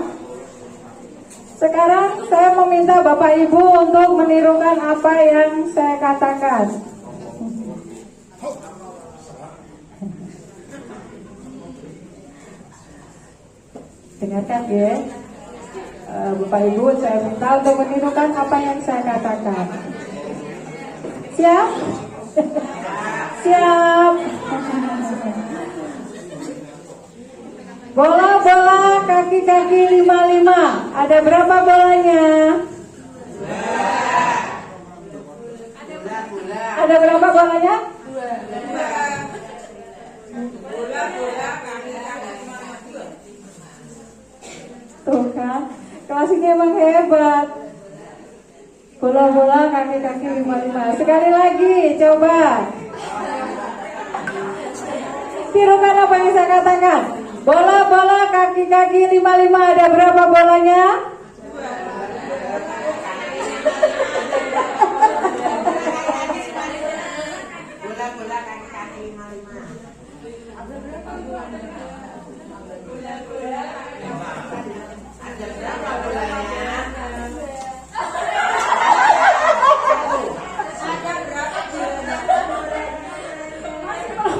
sekarang saya meminta Bapak Ibu untuk menirukan apa yang saya katakan. Dengarkan ya, Bapak Ibu, saya minta untuk menirukan apa yang saya katakan. Siap? Siap. Bola-bola kaki-kaki 55. Ada berapa bolanya? Ada berapa bolanya? Tuh kan, kelas ini emang hebat. Bola-bola kaki-kaki 55. Sekali lagi, coba. Tirukan apa yang saya katakan. Bola-bola kaki-kaki 55. Ada berapa bolanya?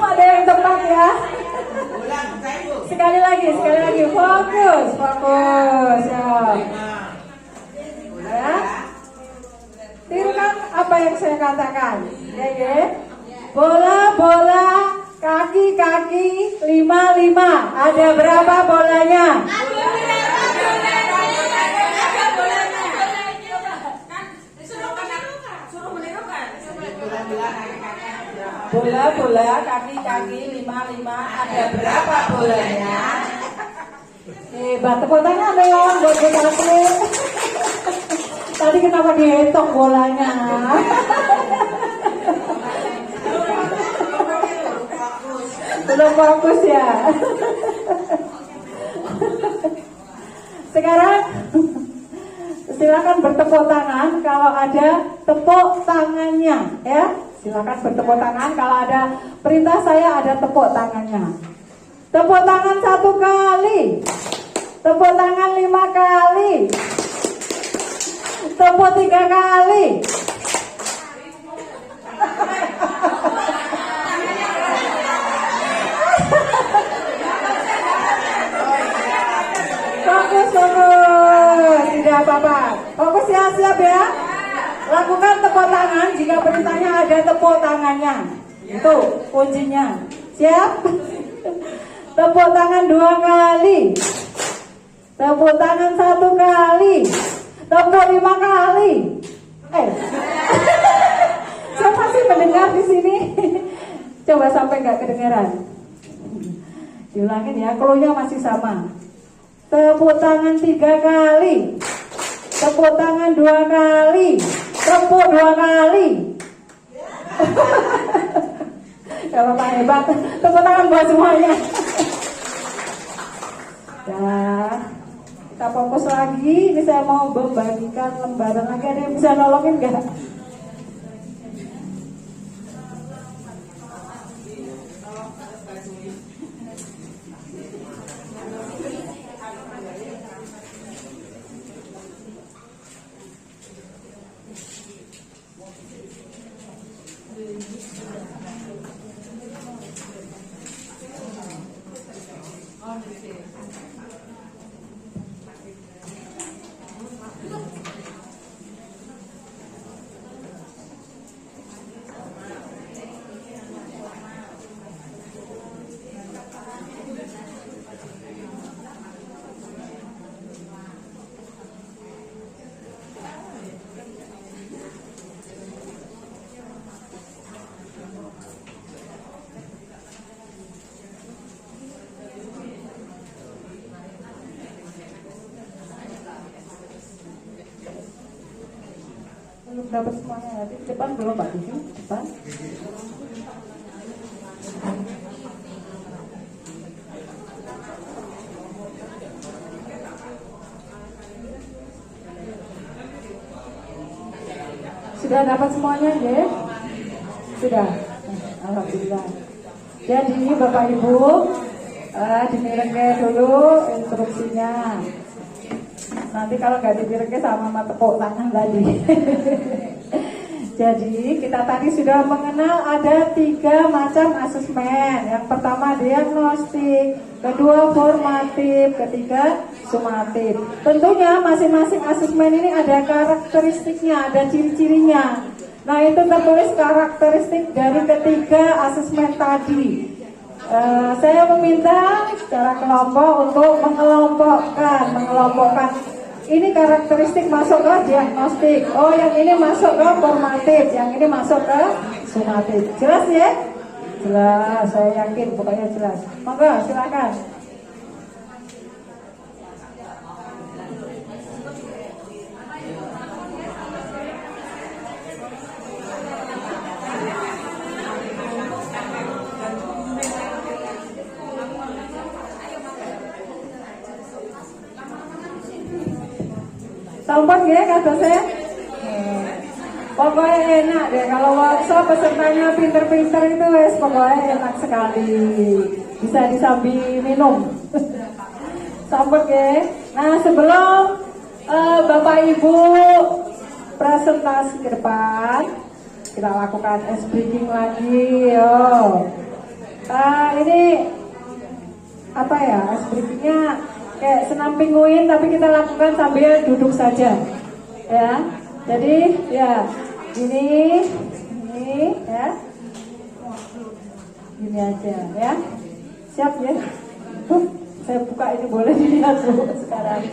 Ada yang tepat ya. Sekali lagi, fokus ya. Tirukan apa yang saya katakan, ya. Bola-bola kaki-kaki 55. Ada berapa bolanya? Bola-bola kaki-kaki 55. Ada berapa bolanya? Hebat, tepuk tangan dong buat BKT. Tadi kenapa dihitung bolanya? Belum fokus ya. Sekarang silakan bertepuk tangan kalau ada tepuk tangannya, ya. Silakan bertepuk tangan kalau ada perintah saya, ada tepuk tangannya. Tepuk tangan 1 kali. Tepuk tangan 5 kali. Tepuk 3 kali. Fokus. Tidak apa-apa. Fokus ya, siap ya. Lakukan tepuk tangan jika perintahnya ada tepuk tangannya. Itu kuncinya. Siap? Tepuk tangan 2 kali. Tepuk tangan 1 kali. Tepuk 5 kali. Saya masih mendengar di sini. Coba sampai nggak kedengaran. Diulangin ya, cluenya masih sama. Tepuk tangan 3 kali. Tepuk tangan 2 kali. Tepuk 2 kali. Kalau Pak hebat, tepuk tangan buat semuanya. Ya, kita fokus lagi. Ini saya mau membagikan lembaran lagi. Ada yang bisa nolongin nggak? Belum dapat semuanya. Di depan belum, Pak. Di depan. Sudah dapat semuanya, ya? Sudah. Alhamdulillah. Jadi Bapak Ibu, dimirengke dulu instruksinya. Nanti kalau nggak dimirengke sama tepuk tangan tadi. Jadi kita tadi sudah mengenal ada 3 macam asesmen. Yang pertama diagnostik, kedua formatif, ketiga sumatif. Tentunya masing-masing asesmen ini ada karakteristiknya, ada ciri-cirinya. Nah, itu tertulis karakteristik dari ketiga asesmen tadi. Saya meminta secara kelompok untuk mengelompokkan ini karakteristik masuk ke diagnostik. Oh, yang ini masuk ke formatif, yang ini masuk ke sumatif. Jelas ya? Jelas, saya yakin pokoknya jelas. Monggo silakan. Sampun ya kata saya. Pokoknya enak deh kalau workshop pesertanya pinter-pinter itu wes pokoknya enak sekali. Bisa disambi minum. Sampun ya. Nah sebelum Bapak Ibu presentasi ke depan, kita lakukan ice breaking lagi. Yo. Ini apa ya, ice breakingnya kayak senam pinguin tapi kita lakukan sambil duduk saja ya. Jadi ya ini ya, gini aja ya. Siap ya? Saya buka ini, boleh dilihat dulu sekarang.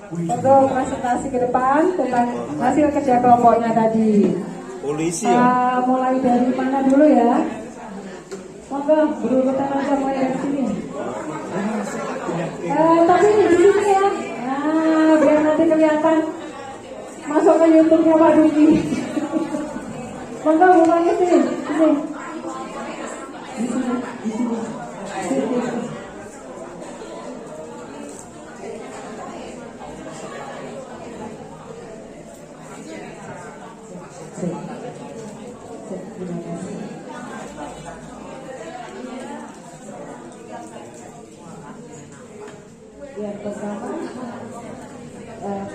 Untuk presentasi ke depan tentang hasil kerja kelompoknya tadi. Polisi ya? Mulai dari mana dulu ya? Monggo berurutan aja, mulai dari sini. Tapi di sini ya. Biar nanti kelihatan masuk ke YouTube-nya Pak Duki. Monggo mulai sini. Di sini. Yang pertama,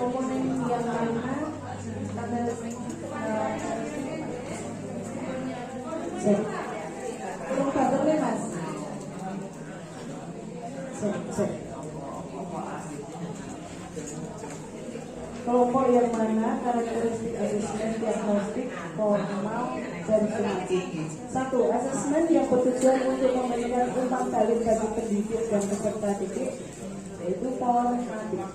komponen yang mana ada belum kabarnya mas. Kelompok yang mana karakteristik asesmen diagnostik formal dan sumatif. 1. Asesmen yang bertujuan untuk memberikan umpan balik bagi pendidik dan peserta didik, yaitu formatif.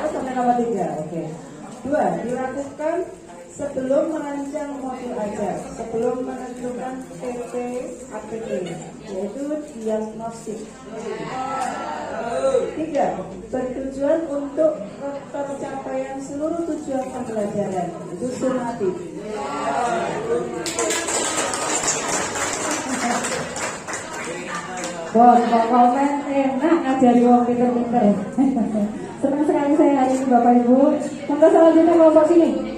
Sampai nomor 3. Oke. 2. Dilakukan sebelum merancang modul ajar, sebelum menentukan PP APT, yaitu diagnostik. 3. Bertujuan untuk tercapaian seluruh tujuan pembelajaran, itu sumatif. Bon, komen enak ngajari wong pinter-pinter. Senang sekali saya hari ini Bapak Ibu. Monggo selanjutnya kelompok sini.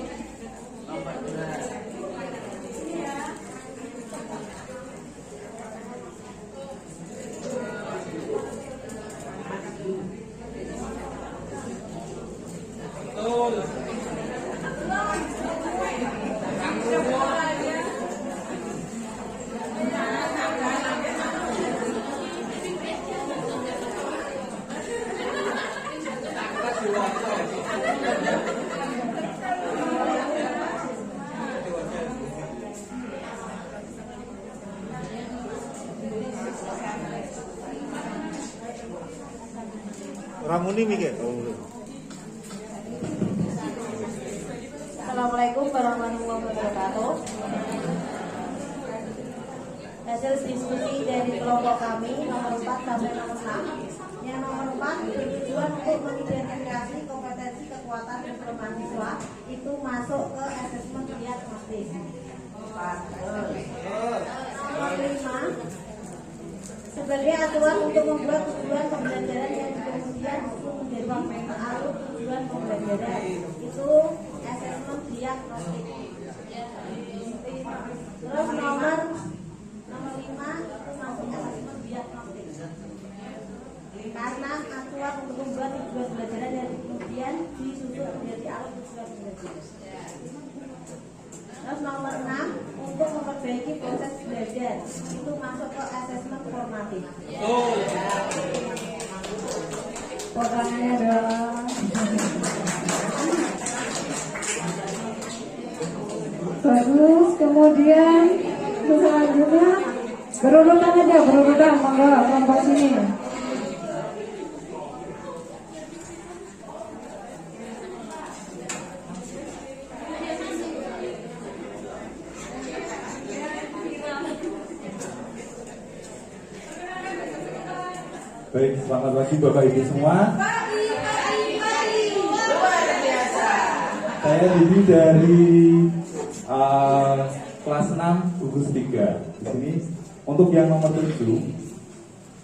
Ramuni mikir. Assalamualaikum warahmatullahi wabarakatuh. Hasil diskusi dari kelompok kami nomor 4 sampai nomor 6. Yang nomor 4 bertujuan untuk mengidentifikasi kompetensi, kekuatan dan kelemahan siswa itu masuk ke asesmen diagnostik. Nomor 5 sebagai aturan untuk membuat tujuan pembelajaran yang kemudian menjadi alur tujuan pembelajaran itu asesmen diagnostik. Terus nomor 5 itu masuk asesmen diagnostik. Karena aturan untuk membuat tujuan pembelajaran yang kemudian disusun menjadi alur tujuan pembelajaran. Terus nomor 6 untuk memperbaiki proses belajar itu masuk ke asesmen formatif. Tangannya dong. Bagus. Kemudian selanjutnya berurutan aja, berurutan. Monggo kelompok sini. Baik, selamat pagi Bapak Ibu semua. Saya Didi dari kelas 6 gugus 3. Di sini untuk yang nomor 7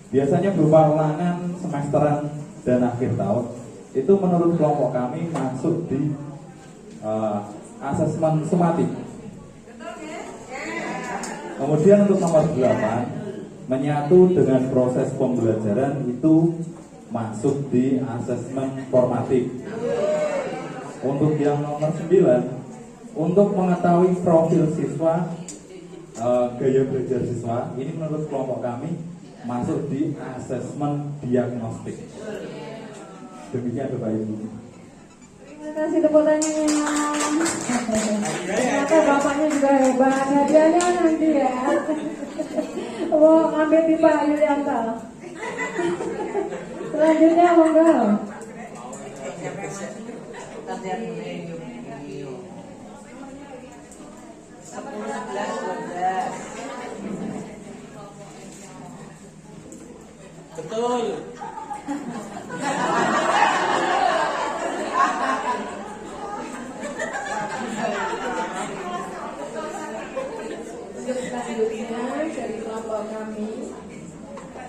biasanya berupa ulangan semesteran dan akhir tahun. Itu menurut kelompok kami masuk di asesmen somatik. Kemudian untuk nomor 8 menyatu dengan proses pembelajaran itu masuk di asesmen formatif. Untuk yang nomor 9, untuk mengetahui profil siswa, gaya belajar siswa, ini menurut kelompok kami masuk di asesmen diagnostik. Demikian Bapak Ibu. Terima kasih tepuk tangannya. Ternyata bapaknya juga hebat. Hadiahnya nanti ya. Mau ngambil di Pak Yulianto. Selanjutnya monggo. Betul. Selanjutnya dari kelompok kami,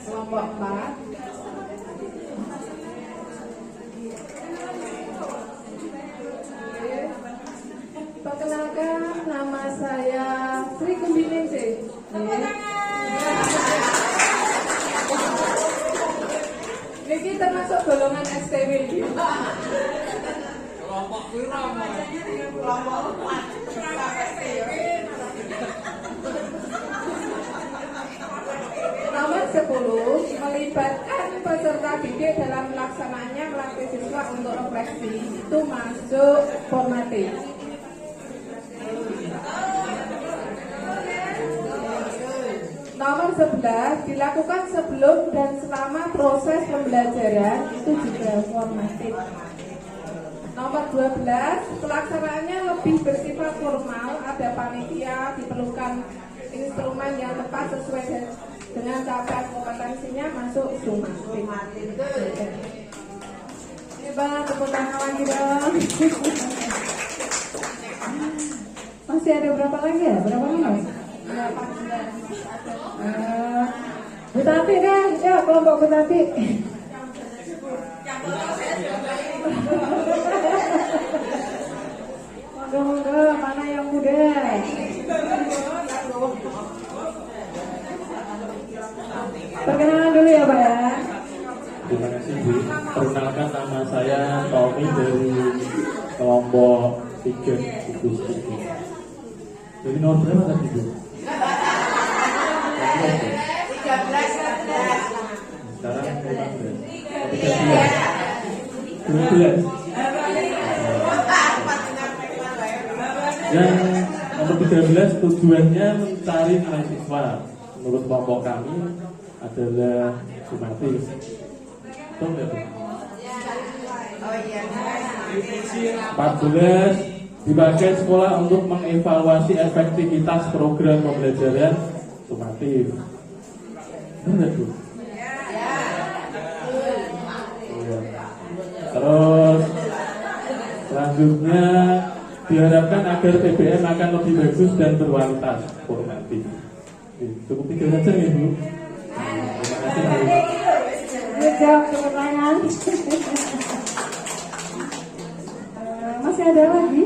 kelompok 4. Perkenalkan, nama saya Sri Kumbiningsih. Ini termasuk golongan STW. Kelompok piro? Kelompok 4. Nomor 10, melibatkan peserta didik dalam pelaksanaannya melatih siswa untuk refleksi itu masuk formatif. Nomor 11, dilakukan sebelum dan selama proses pembelajaran itu juga formatif. Nomor 12, pelaksanaannya lebih bersifat formal, ada panitia, diperlukan instrumen yang tepat sesuai dengan capaian kompetensinya masuk sumatif. Ini Bang, tepuk tangan lagi dong. Masih ada berapa lagi ya? Berapa nomor? 8. Bu Tati kan? Ya, kelompok Bu Tati. Monggo, mana yang muda? Perkenalan dulu ya Pak ya. Terima kasih Bu. Perkenalkan, nama saya Tommy dari kelompok 3 gugus 3. Jadi nomor berapa tadi Bu? 13. Sekarang 12. Yang nomor 13 tujuannya mencari mahasiswa. Menurut kelompok kami adalah sumatif. Betul nggak Bu? 14 dipakai sekolah untuk mengevaluasi efektivitas program pembelajaran sumatif. Benar Bu? Terus selanjutnya diharapkan agar PBM akan lebih bagus dan berkualitas formatif. Cukup 3 saja ya Bu. Terima kasih Bu. Jawab pertanyaan. Masih ada lagi?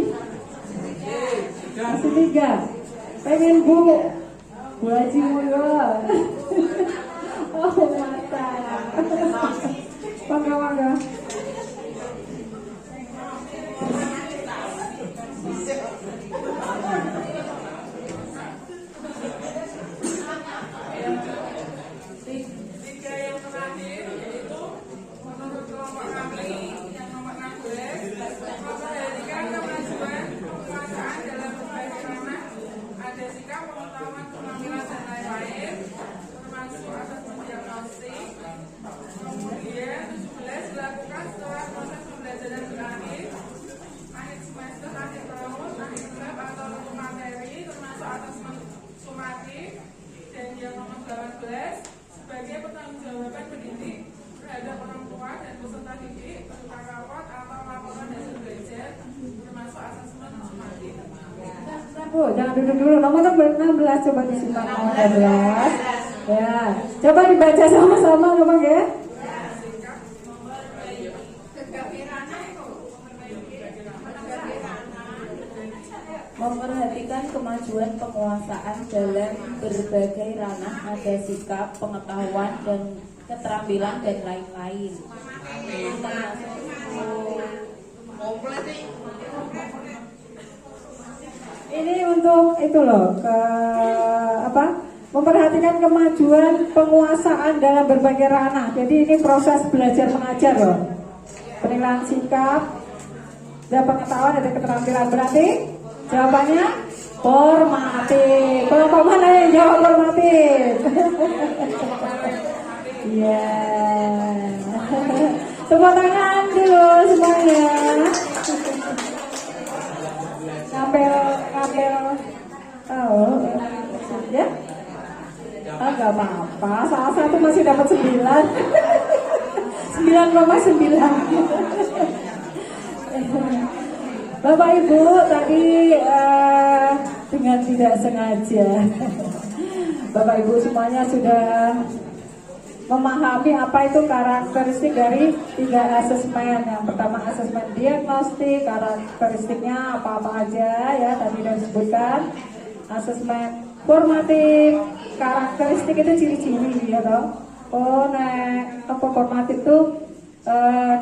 Masih 3. Pengen Bu Haji mulu. Oh mata. Mangga. Sebagai pertanggungjawaban pendidik terhadap orang tua dan peserta didik berupa rapor atau laporan hasil belajar termasuk asesmen sumatif. Bu, jangan duduk dulu. Nomor 16 coba disimak nomor 16. Ya, coba dibaca sama-sama nomor ya. Memperhatikan kemajuan penguasaan dalam berbagai ranah, ada sikap, pengetahuan, dan keterampilan, dan lain-lain. Ini untuk itu loh, memperhatikan kemajuan penguasaan dalam berbagai ranah. Jadi ini proses belajar mengajar loh. Penilaian sikap, ada pengetahuan, ada keterampilan. Berarti jawabannya formatif. Kelompok mana yang jawab formatif? Iya. Tepuk tangan dulu semuanya. Ngapel. Oh, ya? Gak apa-apa. Salah satu masih dapat 9. 9,9. Bapak Ibu tadi dengan tidak sengaja Bapak Ibu semuanya sudah memahami apa itu karakteristik dari 3 asesmen. Yang pertama asesmen diagnostik, karakteristiknya apa-apa aja ya tadi sudah disebutkan. Asesmen formatif, karakteristik itu ciri-ciri ya toh. Oh, formatif itu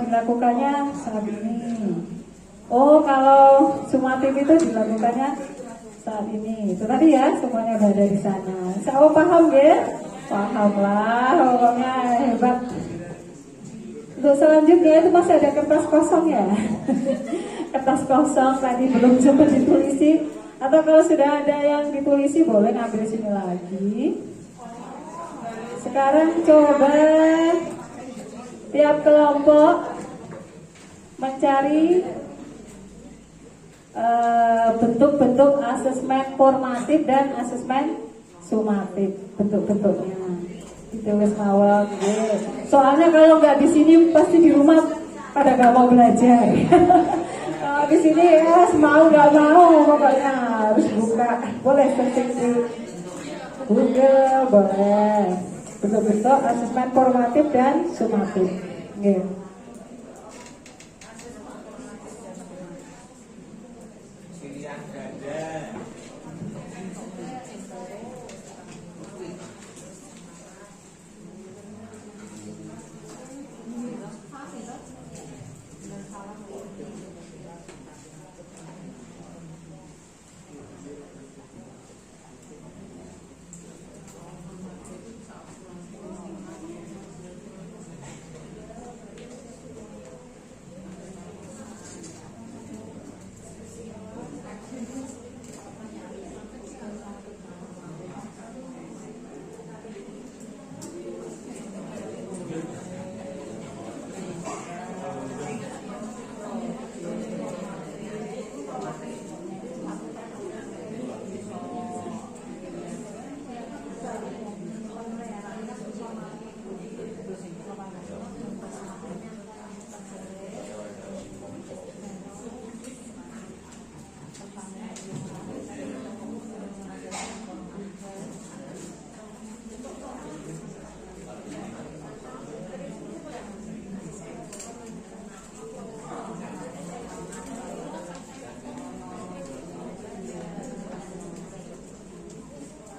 dilakukannya saat ini. Oh, kalau sumatif itu dilakukannya saat ini. Itu tadi ya, semuanya udah ada di sana. Saya paham ya? Paham lah, pokoknya hebat. Untuk selanjutnya itu masih ada kertas kosong ya. Kertas kosong tadi belum sempat ditulisi. Atau kalau sudah ada yang ditulisi boleh ngambil sini lagi. Sekarang coba tiap kelompok mencari bentuk-bentuk asesmen formatif dan asesmen sumatif, bentuk-bentuknya ditulis mawon. Soalnya kalau nggak di sini pasti di rumah pada nggak mau belajar. Kalau di sini ya mau nggak mau pokoknya harus buka. Boleh searching di Google, boleh bentuk-bentuk asesmen formatif dan sumatif.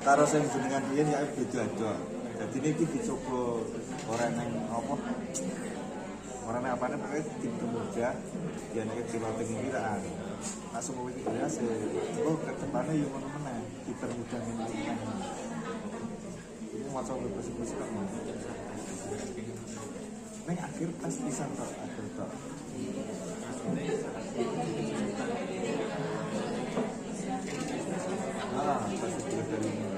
karo sing jenengan riyen ya beda aja. Jadi ini dicoba orang yang apa? Orang yang apa nih pakai tim muda, dia nih di luar tinggi lah. Langsung mau itu ya se, oh ke depannya yang mana dipermudah ini. Ini macam bersih-bersih kan. Neng akhir pas bisa tak akhir tak. Pas itu dari ini.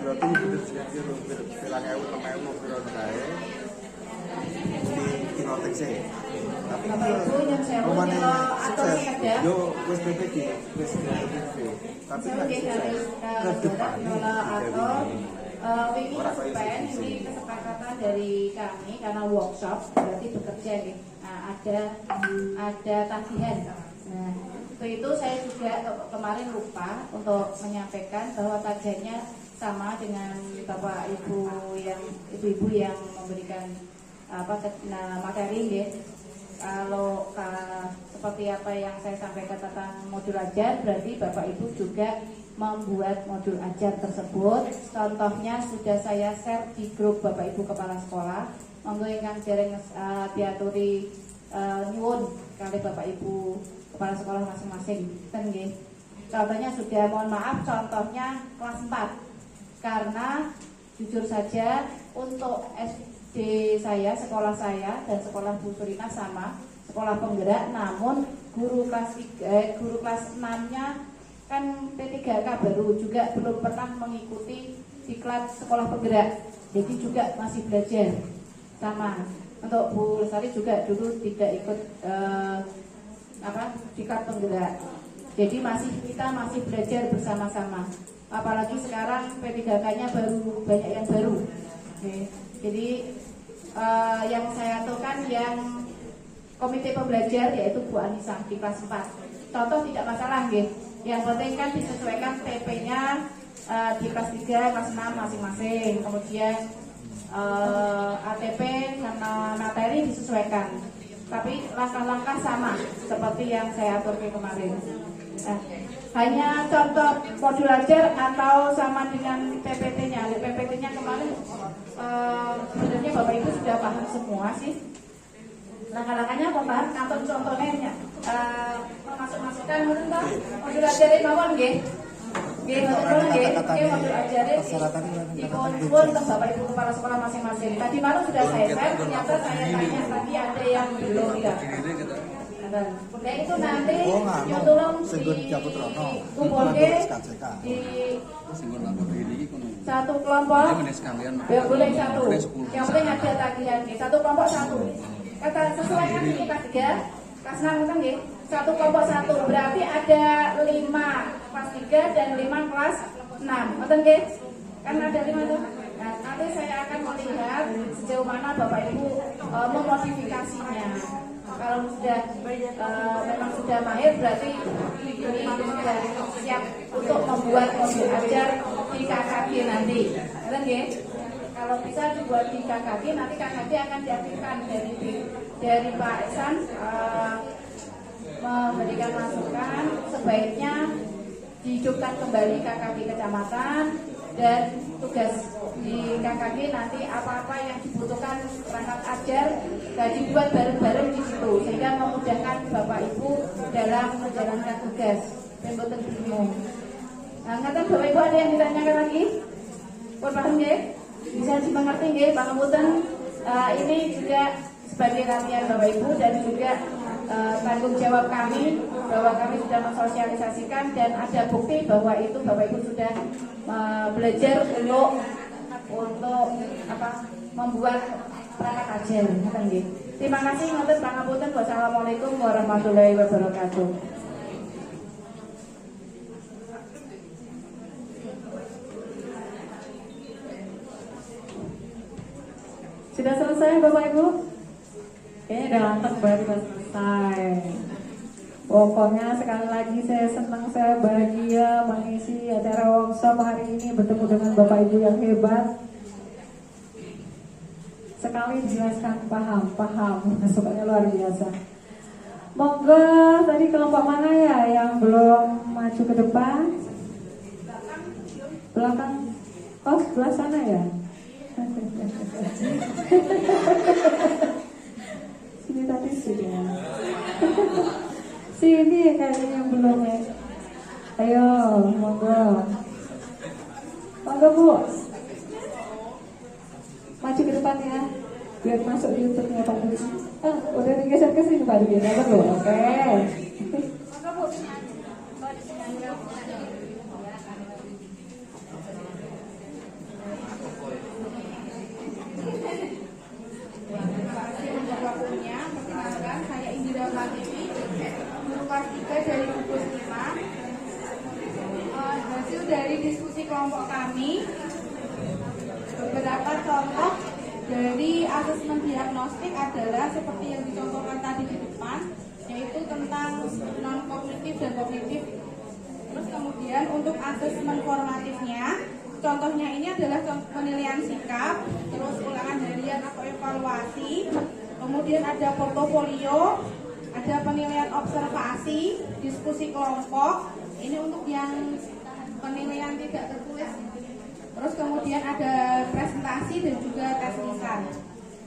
Berarti bener sih lu bilang ewu film kae di kinotek sih. Tapi Bapak Ibu yang saya rumahnya aturnya sukses. ada. Yo wis PPG, wis PPG. Tapi kan ke depan ini suspend, ini kesepakatan dari kami karena workshop berarti bekerja nih. Nah, ada tagihan. Nah, itu saya juga kemarin lupa untuk menyampaikan bahwa tagihannya sama dengan Bapak Ibu yang ibu-ibu yang memberikan materi ya. Kalau seperti apa yang saya sampaikan tentang modul ajar, berarti Bapak Ibu juga membuat modul ajar tersebut. Contohnya sudah saya share di grup Bapak Ibu Kepala Sekolah. Monggo ingkang dereng diaturi nyuwun kali Bapak Ibu Kepala Sekolah masing-masing. Ten nggih. Contohnya sudah, mohon maaf, contohnya kelas 4. Karena jujur saja untuk SD saya, sekolah saya dan sekolah Bu Surina sama, sekolah penggerak, namun guru kelas 6-nya kan P3K baru juga belum pernah mengikuti diklat sekolah penggerak. Jadi juga masih belajar sama. Untuk Bu Lestari juga dulu tidak ikut diklat penggerak. Jadi kita masih belajar bersama-sama. Apalagi sekarang P3K-nya banyak yang baru. Oke. Jadi yang saya aturkan yang komite pembelajar yaitu Bu Anissa di kelas 4. Contoh tidak masalah nggih. Yang penting kan disesuaikan TP-nya di kelas 3, kelas 6 masing-masing. Kemudian ATP sama materi disesuaikan. Tapi langkah-langkah sama seperti yang saya aturkan kemarin. Hanya contoh modul ajar atau sama dengan PPT-nya. PPT-nya kemarin sebenarnya Bapak Ibu sudah paham semua sih. Langkah-langkahnya apa Pak? Kantor contohnya memasuk-masukkan modul ajar ini mawon nggih. Nggih, modul ajar ini dipun ke Bapak Ibu Kepala Sekolah masing-masing. Tadi malam sudah saya share, ternyata saya tanya tadi ada yang belum ya. Nah itu nanti yang tolong dikumpulke di satu kelompok. Ya boleh satu. Yang penting ada tagihan nih. Satu kelompok satu. Kata sesuaikan ini kelas 3, kelas 6 kan nggih. Satu kelompok satu. Berarti ada 5 kelas 3 dan 5 kelas 6. Betul nggih? Kan ada 5 tuh. Nah, nanti saya akan melihat sejauh mana Bapak Ibu memodifikasinya. Kalau sudah memang sudah mahir berarti ini sudah siap untuk membuat modul ajar di KKG nanti. Betul nggih? Kalau bisa dibuat di KKG, nanti KKG akan diaktifkan dari Pak Ihsan memberikan masukan sebaiknya dihidupkan kembali KKG kecamatan dan tugas di KKG nanti apa-apa yang dibutuhkan perangkat ajar dibuat bareng-bareng di situ sehingga memudahkan Bapak Ibu dalam menjalankan tugas. Mboten bingung. Nah, ngaten Bapak Ibu ada yang ditanyakan lagi? Pun paham nggih? Bisa dimengerti nggih, pangapunten. Ini juga sebagai latihan Bapak Ibu dan juga tanggung jawab kami bahwa kami sudah mensosialisasikan dan ada bukti bahwa itu Bapak Ibu sudah belajar untuk membuat perangkat ajar. Terima kasih. Ngoten pangapunten. Wassalamualaikum warahmatullahi wabarakatuh. Sudah selesai Bapak Ibu? Kayaknya udah lantang banget sudah selesai. Pokoknya sekali lagi saya senang, saya bahagia mengisi acara workshop hari ini bertemu dengan Bapak Ibu yang hebat. Sekali dijelaskan paham, masuknya luar biasa. Monggo tadi kelompok mana ya yang belum maju ke depan? belakang. Oh, sebelah sana ya. Sini tadi sini. Sini kayaknya yang belum ya. Ayo, monggo. Monggo Bu. Maju ke depan ya. Biar masuk YouTube-nya Pak Dwi. Udah digeser ke sini Pak Dwi. Oke. Monggo Bu. Waktunya, perkenalkan saya Indira Pratiwi, guru kelas 3 dari gugus 5. Hasil dari diskusi kelompok kami, beberapa contoh dari asesmen diagnostik adalah seperti yang dicontohkan tadi di depan, yaitu tentang non kognitif dan kognitif. Terus kemudian untuk asesmen formatifnya, contohnya ini adalah penilaian sikap, terus ulangan harian atau evaluasi, kemudian ada portofolio, ada penilaian observasi, diskusi kelompok, ini untuk yang penilaian tidak tertulis. Terus kemudian ada presentasi dan juga tes lisan.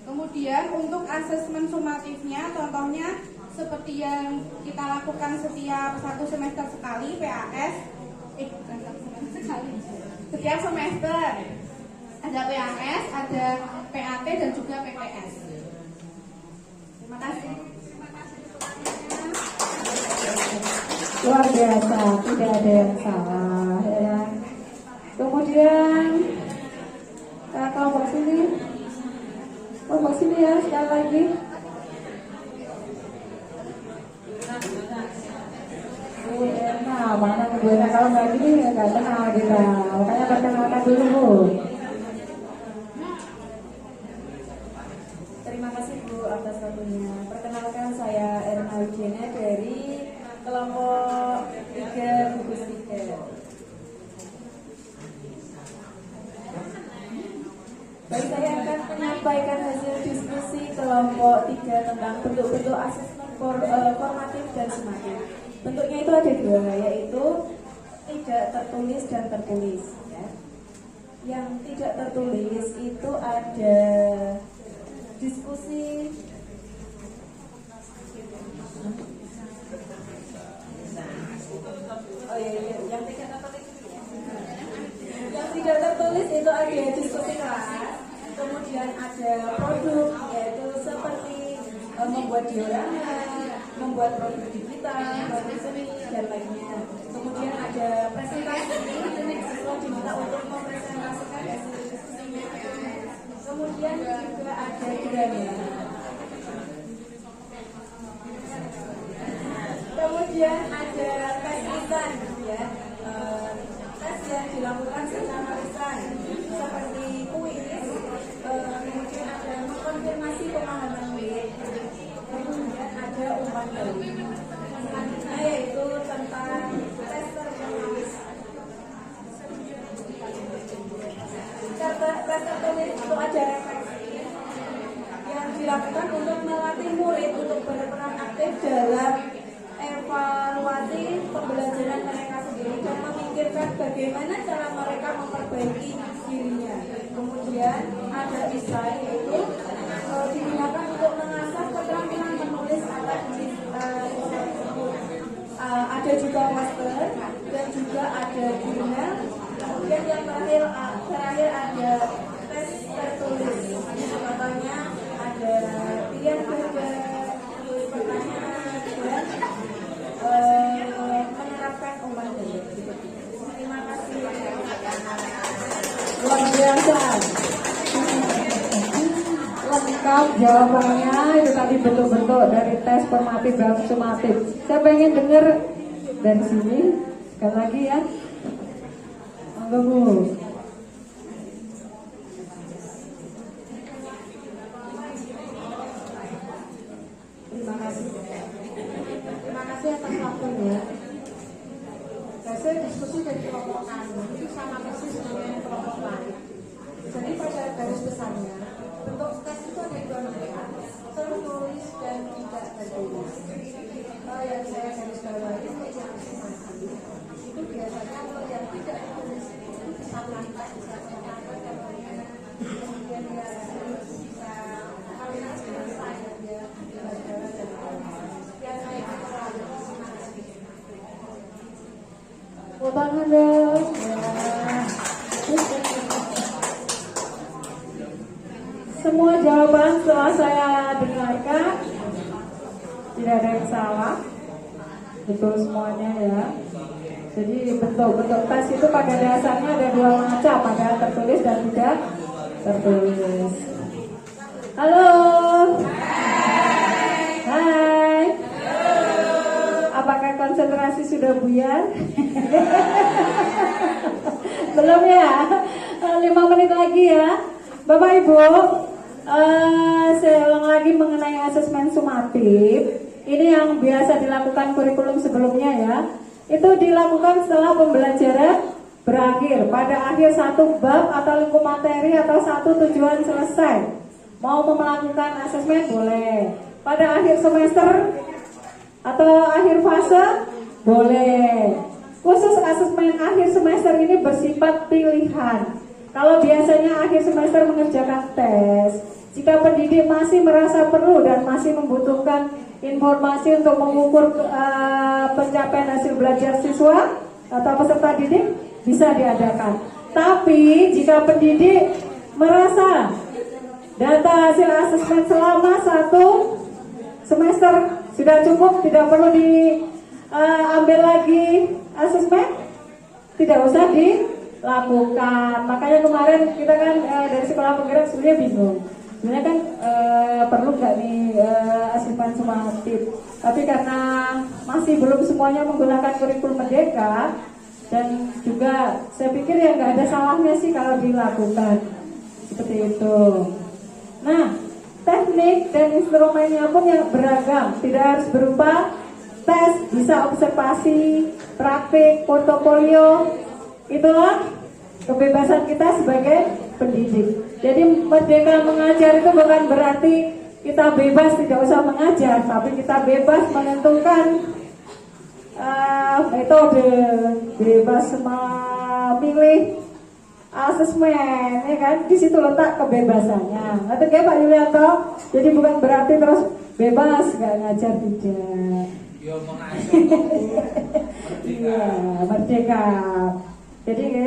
Kemudian untuk asesmen sumatifnya, contohnya seperti yang kita lakukan setiap 1 semester sekali, PAS, setiap semester ada PAS, ada PAT dan juga PPS. Terima kasih. Luar biasa, tidak ada yang salah ya. Kemudian kelompok sini ya sekali lagi. Nah, mana Bu Ena, kalau nggak gini ya nggak kenal kita. Makanya perkenalkan dulu Bu. Terima kasih Bu atas waktunya. Perkenalkan saya Erna Wijena dari kelompok 3 gugus 3. Baik, saya akan menyampaikan hasil diskusi kelompok 3 tentang bentuk-bentuk asesmen formatif dan sumatif. Bentuknya itu ada 2, yaitu tidak tertulis dan tertulis. Ya. Yang tidak tertulis itu ada diskusi yang tidak tertulis. Yang tidak tertulis itu ada diskusi kelas, kemudian ada produk, yaitu seperti membuat diorama, membuat produk digital, produk seni dan lainnya. Kemudian ada presentasi, siswa diminta untuk mempresentasikan hasil diskusinya. Kemudian juga ada drama. Kemudian ada tes lisan, ya, tes yang dilakukan secara lisan seperti kuis. Kemudian ada mengkonfirmasi pemahaman WIT. Kemudian ada umpan balik. Selanjutnya yaitu tentang tes tertulis. Tes tertulis itu ada refleksi yang dilakukan untuk melatih murid untuk berperan aktif dalam evaluasi pembelajaran mereka sendiri dan memikirkan bagaimana cara mereka memperbaiki dirinya. Kemudian ada esai, yaitu digunakan untuk mengasah keterampilan menulis atau ada juga master dan juga ada jurnal. Kemudian yang terakhir ada tes tertulis. Contohnya ada pilihan kerja, pertanyaan dan menerapkan umpan balik. Terima kasih. Luar biasa. Lengkap jawabannya, itu tadi bentuk-bentuk dari tes formatif dan sumatif. Saya pengen dengar dari sini sekali lagi ya. Monggo Bu. Terima kasih atas waktunya. Hasil diskusi dari kelompok kami itu sama persis dengan kelompok lain. Jadi pada garis besarnya, bentuk tes itu ada 2 bentuk, tertulis dan tidak tertulis. Yang saya garis bawahi untuk yang masing-masing itu biasanya untuk yang tidak tertulis itu bisa Tepuk tangan dong. Ya. Semua jawaban setelah saya dengarkan tidak ada yang salah, betul semuanya ya. Jadi bentuk-bentuk tes itu pada dasarnya ada dua macam, ada tertulis dan tidak tertulis. Halo. Hai. Apakah konsentrasi sudah buyar? Belum ya? 5 menit lagi ya. Bapak Ibu, saya ulang lagi mengenai asesmen sumatif. Ini yang biasa dilakukan kurikulum sebelumnya ya. Itu dilakukan setelah pembelajaran berakhir pada akhir satu bab atau lingkup materi atau satu tujuan selesai. Mau melakukan asesmen boleh. Pada akhir semester atau akhir fase boleh. Khusus asesmen akhir semester ini bersifat pilihan. Kalau biasanya akhir semester mengerjakan tes, jika pendidik masih merasa perlu dan masih membutuhkan informasi untuk mengukur pencapaian hasil belajar siswa atau peserta didik, bisa diadakan. Tapi jika pendidik merasa data hasil asesmen selama 1 semester sudah cukup, tidak perlu diambil lagi asesmen, tidak usah dilakukan. Makanya kemarin kita kan dari sekolah penggerak sebenarnya bingung. Sebenarnya kan perlu nggak nih asesmen sumatif, tapi karena masih belum semuanya menggunakan kurikulum merdeka, dan juga saya pikir ya nggak ada salahnya sih kalau dilakukan seperti itu. Nah, teknik dan instrumennya pun yang beragam, tidak harus berupa tes, bisa observasi, praktik, portofolio. Itulah kebebasan kita sebagai pendidik. Jadi merdeka mengajar itu bukan berarti kita bebas tidak usah mengajar, tapi kita bebas menentukan metode, bebas memilih asesmen, ya kan? Di situ letak kebebasannya. Ngerti ya Pak Yulianto? Jadi bukan berarti terus bebas nggak ngajar, tidak. Iya, merdeka. Jadi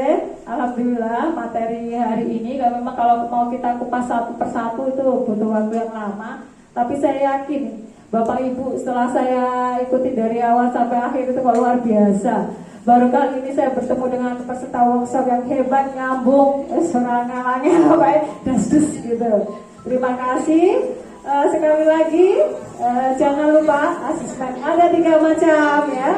alhamdulillah materi hari ini memang kalau mau kita kupas satu persatu itu butuh waktu yang lama. Tapi saya yakin Bapak Ibu setelah saya ikuti dari awal sampai akhir itu luar biasa. Baru kali ini saya bertemu dengan peserta workshop yang hebat, nyambung, serangannya das-dus gitu. Terima kasih. Sekali lagi jangan lupa asesmen ada 3 macam ya.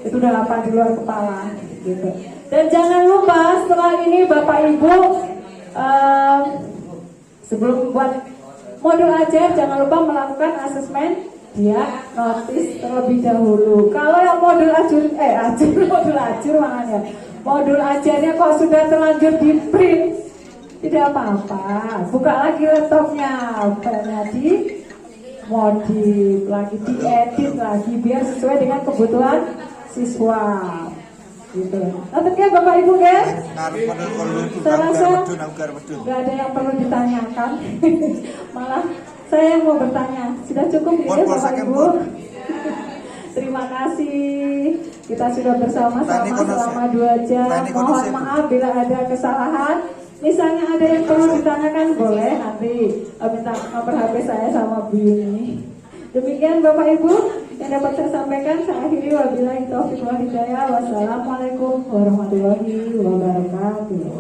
Itu udah apa di luar kepala gitu. Dan jangan lupa setelah ini Bapak Ibu sebelum buat modul ajar jangan lupa melakukan asesmen diagnostis terlebih dahulu. Kalau yang modul modul ajarnya kok sudah terlanjur di print, tidak apa-apa, buka lagi laptopnya, banyak di modif lagi, diedit lagi biar sesuai dengan kebutuhan siswa. Gitu. Nanti ya Bapak Ibu kan? Saya rasa nggak ada yang perlu ditanyakan. Malah saya yang mau bertanya. Sudah cukup ya Bapak Ibu? Terima kasih. Kita sudah bersama-sama selama 2 jam. Mohon maaf bila ada kesalahan. Misalnya ada yang perlu ditanyakan boleh nanti minta nomor HP saya sama Bu Yuni. Demikian Bapak Ibu yang dapat saya sampaikan. Saya akhiri wabillahi taufiq wal hidayah. Wassalamualaikum warahmatullahi wabarakatuh.